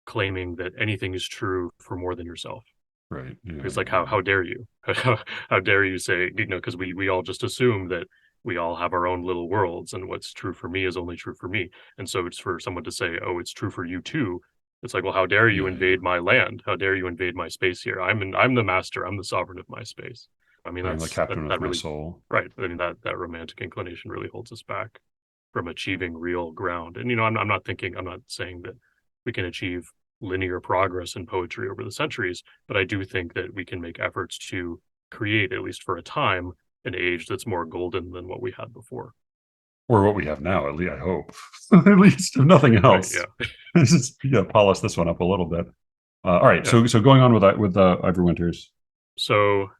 claiming that anything is true for more than yourself. Right. Yeah, because how dare you? How dare you say, because we all just assume that we all have our own little worlds, and what's true for me is only true for me. And so it's for someone to say, oh, it's true for you too. It's like, well, how dare you invade my land? How dare you invade my space here? I'm the master. I'm the sovereign of my space. I mean, I'm the captain of my soul. Right. I mean, that romantic inclination really holds us back from achieving real ground. And I'm not saying that we can achieve linear progress in poetry over the centuries, but I do think that we can make efforts to create, at least for a time, an age that's more golden than what we had before. Or what we have now, at least I hope. At least, if nothing else. Right, yeah. Just polish this one up a little bit. All right. Yeah. So going on with that, with Ivor Winters. So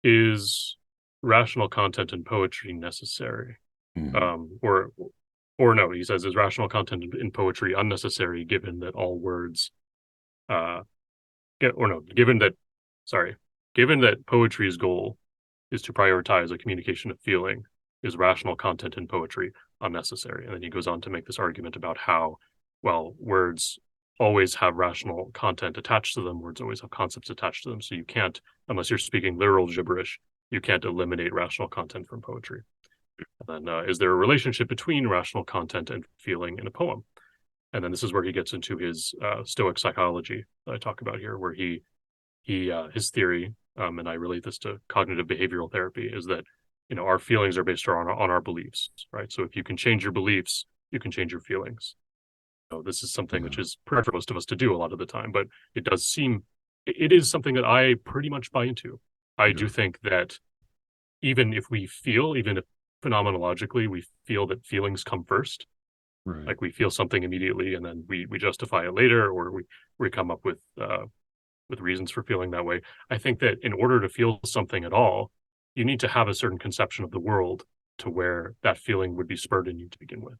is rational content in poetry necessary? Mm-hmm. Or no, he says, is rational content in poetry unnecessary given that all words given that poetry's goal is to prioritize a communication of feeling, is rational content in poetry unnecessary? And then he goes on to make this argument about how, well, words always have rational content attached to them. Words always have concepts attached to them. So you can't, unless you're speaking literal gibberish, you can't eliminate rational content from poetry. And then is there a relationship between rational content and feeling in a poem? And then this is where he gets into his Stoic psychology that I talk about here, where his theory, and I relate this to cognitive behavioral therapy, is that our feelings are based on our beliefs, right? So if you can change your beliefs, you can change your feelings. So this is something which is hard for most of us to do a lot of the time, but it is something that I pretty much buy into. I do think that even if phenomenologically we feel that feelings come first, right. Like we feel something immediately and then we justify it later, or we come up with reasons for feeling that way. I think that in order to feel something at all, you need to have a certain conception of the world to where that feeling would be spurred in you to begin with.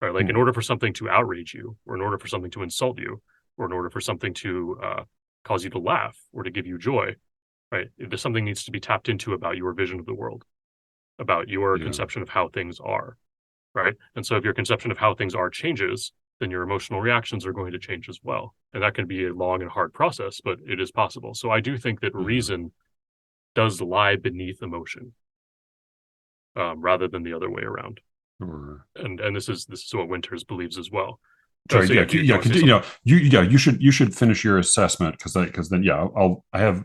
Right? Like in order for something to outrage you, or in order for something to insult you, or in order for something to cause you to laugh or to give you joy, right? There's something needs to be tapped into about your vision of the world, about your conception of how things are, right? And so if your conception of how things are changes, then your emotional reactions are going to change as well. And that can be a long and hard process, but it is possible. So I do think that reason does lie beneath emotion. rather than the other way around. Sure. And this is what Winters believes as well. Sorry, So yeah, do yeah. want to say You know, something? you should finish your assessment because then yeah, I have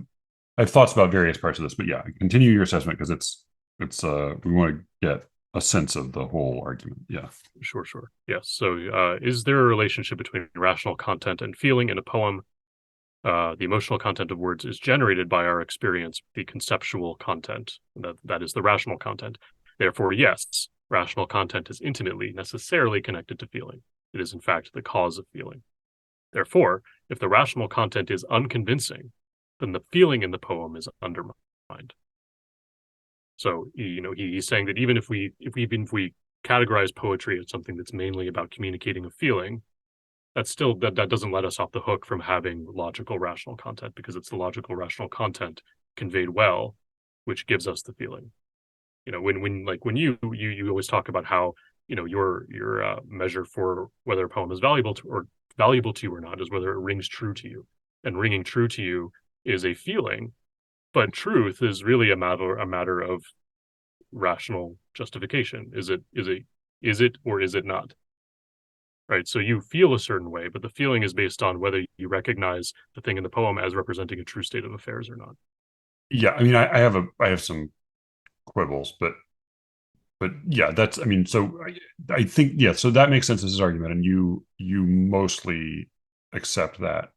thoughts about various parts of this, but yeah, continue your assessment because it's we want to get a sense of the whole argument. Yeah. Sure, sure. Yes. So, is there a relationship between rational content and feeling in a poem? The emotional content of words is generated by our experience, the conceptual content, that is the rational content. Therefore, yes, rational content is intimately, necessarily connected to feeling. It is, in fact, the cause of feeling. Therefore, if the rational content is unconvincing, then the feeling in the poem is undermined. So, he's saying that even if we categorize poetry as something that's mainly about communicating a feeling, that doesn't let us off the hook from having logical rational content, because it's the logical rational content conveyed well which gives us the feeling. When you always talk about how your measure for whether a poem is valuable to you or not is whether it rings true to you, and ringing true to you is a feeling, but truth is really a matter of rational justification. Is it or is it not? Right. So you feel a certain way, but the feeling is based on whether you recognize the thing in the poem as representing a true state of affairs or not. Yeah, I mean, I have some quibbles, but yeah, that's, I mean, so I think, yeah, so that makes sense as his argument, and you mostly accept that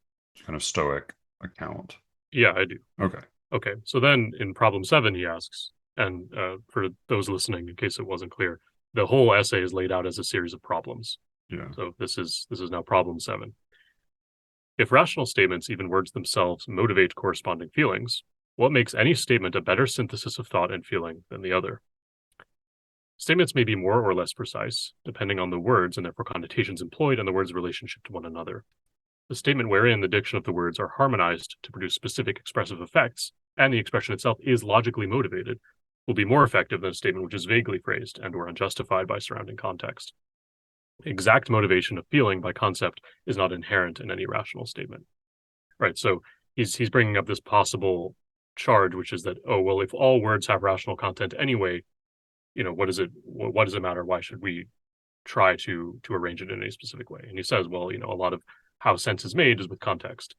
kind of stoic account. Yeah, I do. Okay. Okay. So then in problem 7, he asks, and for those listening, in case it wasn't clear, the whole essay is laid out as a series of problems. Yeah. So this is now problem 7. If rational statements, even words themselves, motivate corresponding feelings, what makes any statement a better synthesis of thought and feeling than the other? Statements may be more or less precise, depending on the words and therefore connotations employed and the words' relationship to one another. The statement wherein the diction of the words are harmonized to produce specific expressive effects, and the expression itself is logically motivated, will be more effective than a statement which is vaguely phrased and or unjustified by surrounding context. Exact motivation of feeling by concept is not inherent in any rational statement. Right. So he's bringing up this possible charge, which is that, oh well, if all words have rational content anyway, what does it matter? Why should we try to arrange it in a specific way? And he says, well, a lot of how sense is made is with context.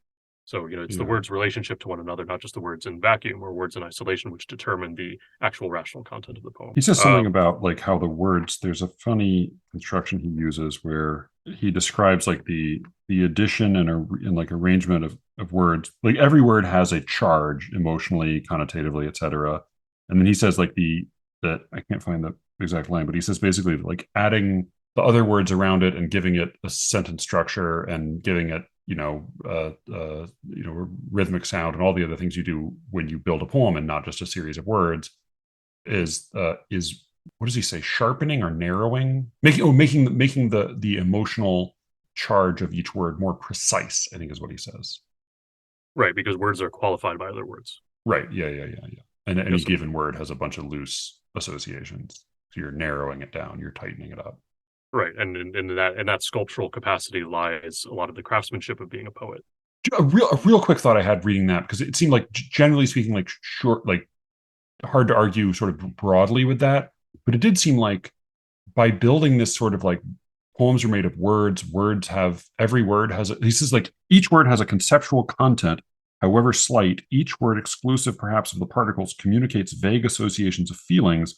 So, it's the words' relationship to one another, not just the words in vacuum or words in isolation, which determine the actual rational content of the poem. He says something about like how the words, there's a funny construction he uses where he describes like the addition and like arrangement of words. Like every word has a charge emotionally, connotatively, etc. And then he says like that I can't find the exact line, but he says basically like adding the other words around it and giving it a sentence structure and giving it rhythmic sound and all the other things you do when you build a poem and not just a series of words is what does he say, sharpening or narrowing, making the emotional charge of each word more precise, I think is what he says. Right, because words are qualified by other words. Right. Yeah. And any given word has a bunch of loose associations, so you're narrowing it down, you're tightening it up. Right, and in that sculptural capacity lies a lot of the craftsmanship of being a poet. A real quick thought I had reading that, because it seemed like, generally speaking, like short, like hard to argue sort of broadly with that, but it did seem like by building this sort of like poems are made of words, every word has he says like each word has a conceptual content, however slight. Each word, exclusive perhaps of the particles, communicates vague associations of feelings.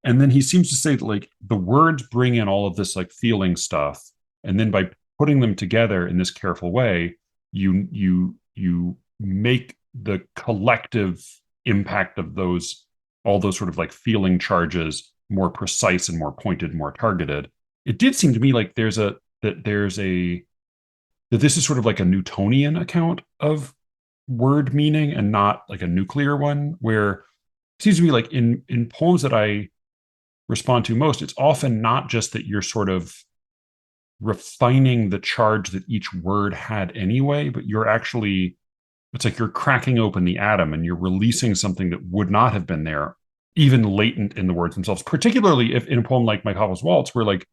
And then he seems to say that like the words bring in all of this like feeling stuff, and then by putting them together in this careful way, you make the collective impact of all those sort of like feeling charges more precise and more pointed, more targeted. It did seem to me like that this is sort of like a Newtonian account of word meaning and not like a nuclear one, where it seems to me like in poems that I respond to most, it's often not just that you're sort of refining the charge that each word had anyway, but it's like you're cracking open the atom and you're releasing something that would not have been there, even latent in the words themselves, particularly if in a poem like Meyerhoff's Waltz, where like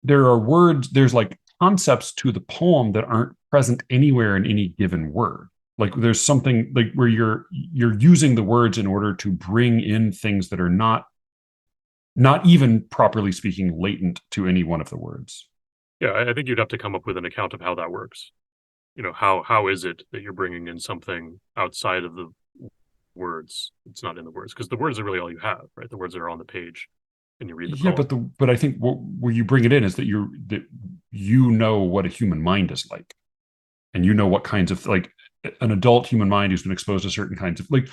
there's like concepts to the poem that aren't present anywhere in any given word. Like there's something like where you're using the words in order to bring in things that are not not even properly speaking latent to any one of the words. Yeah, I think you'd have to come up with an account of how that works. How is it that you're bringing in something outside of the words? It's not in the words, because the words are really all you have, right? The words that are on the page and you read the Yeah, poem. but I think where you bring it in is that you know what a human mind is like, and you know what kinds of, like, an adult human mind who's been exposed to certain kinds of, like,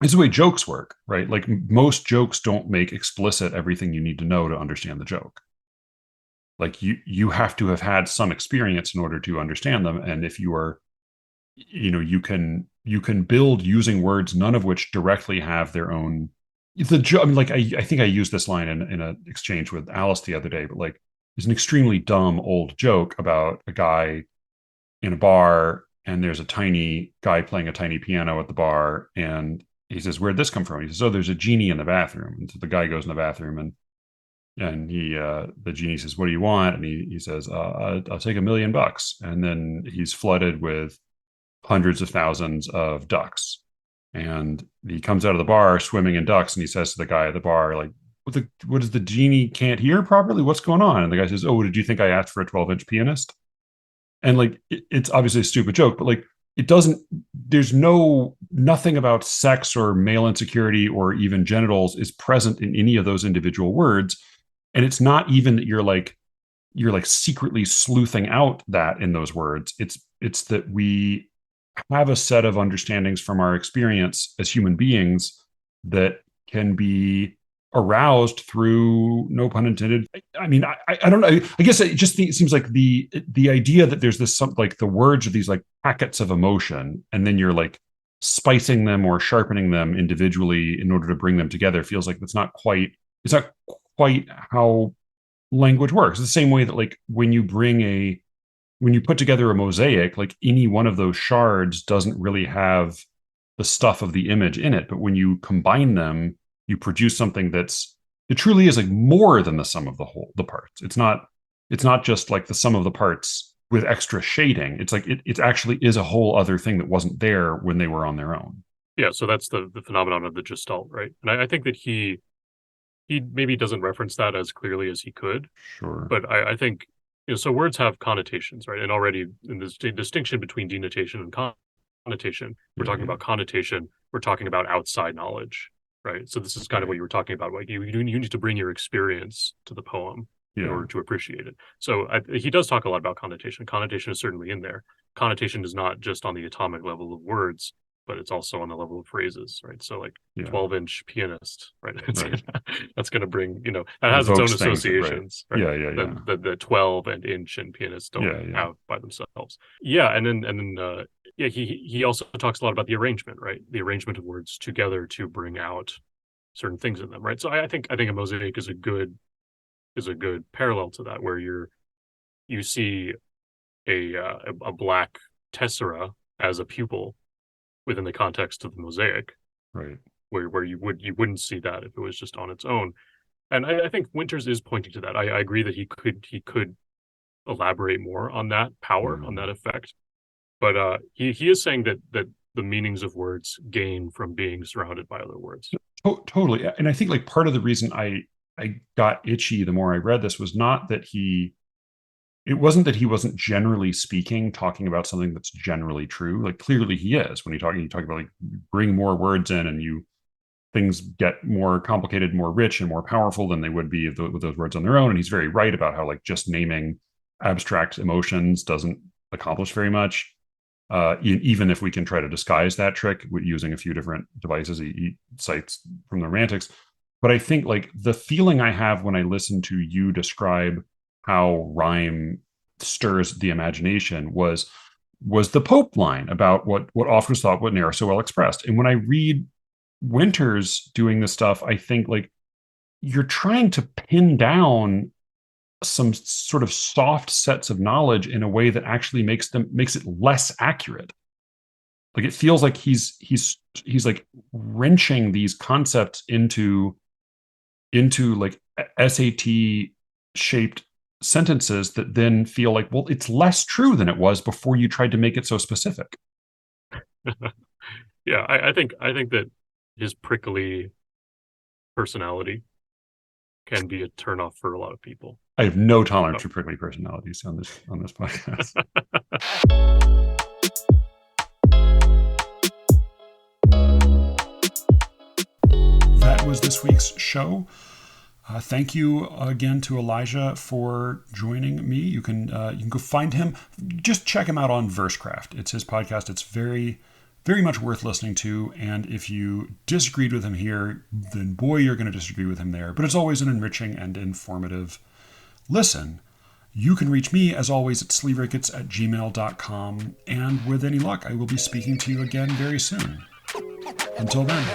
it's the way jokes work, right? Like, most jokes don't make explicit everything you need to know to understand the joke. Like, you have to have had some experience in order to understand them, and if you are, you can build using words, none of which directly have their own. I mean, like, I think I used this line in an exchange with Alice the other day, but like, it's an extremely dumb old joke about a guy in a bar, and there's a tiny guy playing a tiny piano at the bar, and he says, "Where'd this come from?" He says, "Oh, there's a genie in the bathroom." And so the guy goes in the bathroom, and the genie says, "What do you want?" And he says, "I'll take $1,000,000." And then he's flooded with hundreds of thousands of ducks. And he comes out of the bar swimming in ducks, and he says to the guy at the bar, like, what is the genie can't hear properly? What's going on? And the guy says, "Oh, did you think I asked for a 12-inch pianist?" And like, it's obviously a stupid joke, but like, it doesn't, there's nothing about sex or male insecurity or even genitals is present in any of those individual words. And it's not even that you're like secretly sleuthing out that in those words. It's that we have a set of understandings from our experience as human beings that can be aroused through, no pun intended. I mean, I don't know. I guess it just seems like the idea that there's this, like, the words are these like packets of emotion, and then you're like spicing them or sharpening them individually in order to bring them together, feels like it's not quite how language works. It's the same way that, like, when you put together a mosaic, like, any one of those shards doesn't really have the stuff of the image in it, but when you combine them, you produce something it truly is like more than the sum of the parts. It's not just like the sum of the parts with extra shading. It's like it actually is a whole other thing that wasn't there when they were on their own. Yeah, so that's the phenomenon of the Gestalt, right? And I think that he maybe doesn't reference that as clearly as he could, Sure. but I think, so words have connotations, right? And already in this distinction between denotation and connotation, we're talking about connotation, we're talking about outside knowledge, right? So this is kind of what you were talking about. Like, you need to bring your experience to the poem in order to appreciate it. So he does talk a lot about connotation. Connotation is certainly in there. Connotation is not just on the atomic level of words, but it's also on the level of phrases, right? So like 12-inch pianist, right? That's going to bring, that has its own associations, right? The 12 and inch and pianists don't have by themselves. Yeah, and then he also talks a lot about the arrangement, right? The arrangement of words together to bring out certain things in them, right? So I think a mosaic is a good parallel to that, where you see a black tessera as a pupil within the context of the mosaic, right? Where you wouldn't see that if it was just on its own. And I think Winters is pointing to that. I agree that he could elaborate more on that power, on that effect, but he is saying that the meanings of words gain from being surrounded by other words. Totally. And I think, like, part of the reason I got itchy the more I read this was not that it wasn't that he wasn't generally speaking, talking about something that's generally true. Like, clearly he is. When you talk about, like, bring more words in, and things get more complicated, more rich, and more powerful than they would be with those words on their own. And he's very right about how, like, just naming abstract emotions doesn't accomplish very much. Even if we can try to disguise that trick using a few different devices he cites from the Romantics. But I think, like, the feeling I have when I listen to you describe how rhyme stirs the imagination was the Pope line about what often was thought what ne'er so well expressed. And when I read Winters doing this stuff, I think, like, you're trying to pin down some sort of soft sets of knowledge in a way that actually makes it less accurate. Like, it feels like he's like wrenching these concepts into like SAT shaped sentences that then feel like, well, it's less true than it was before you tried to make it so specific. Yeah, I think that his prickly personality can be a turnoff for a lot of people. I have no tolerance for prickly personalities on this podcast. That was this week's show. Thank you again to Elijah for joining me. You can go find him. Just check him out on Versecraft. It's his podcast. It's very, very much worth listening to. And if you disagreed with him here, then boy, you're going to disagree with him there. But it's always an enriching and informative listen. You can reach me, as always, at SLEERICKETS@gmail.com. And with any luck, I will be speaking to you again very soon. Until then.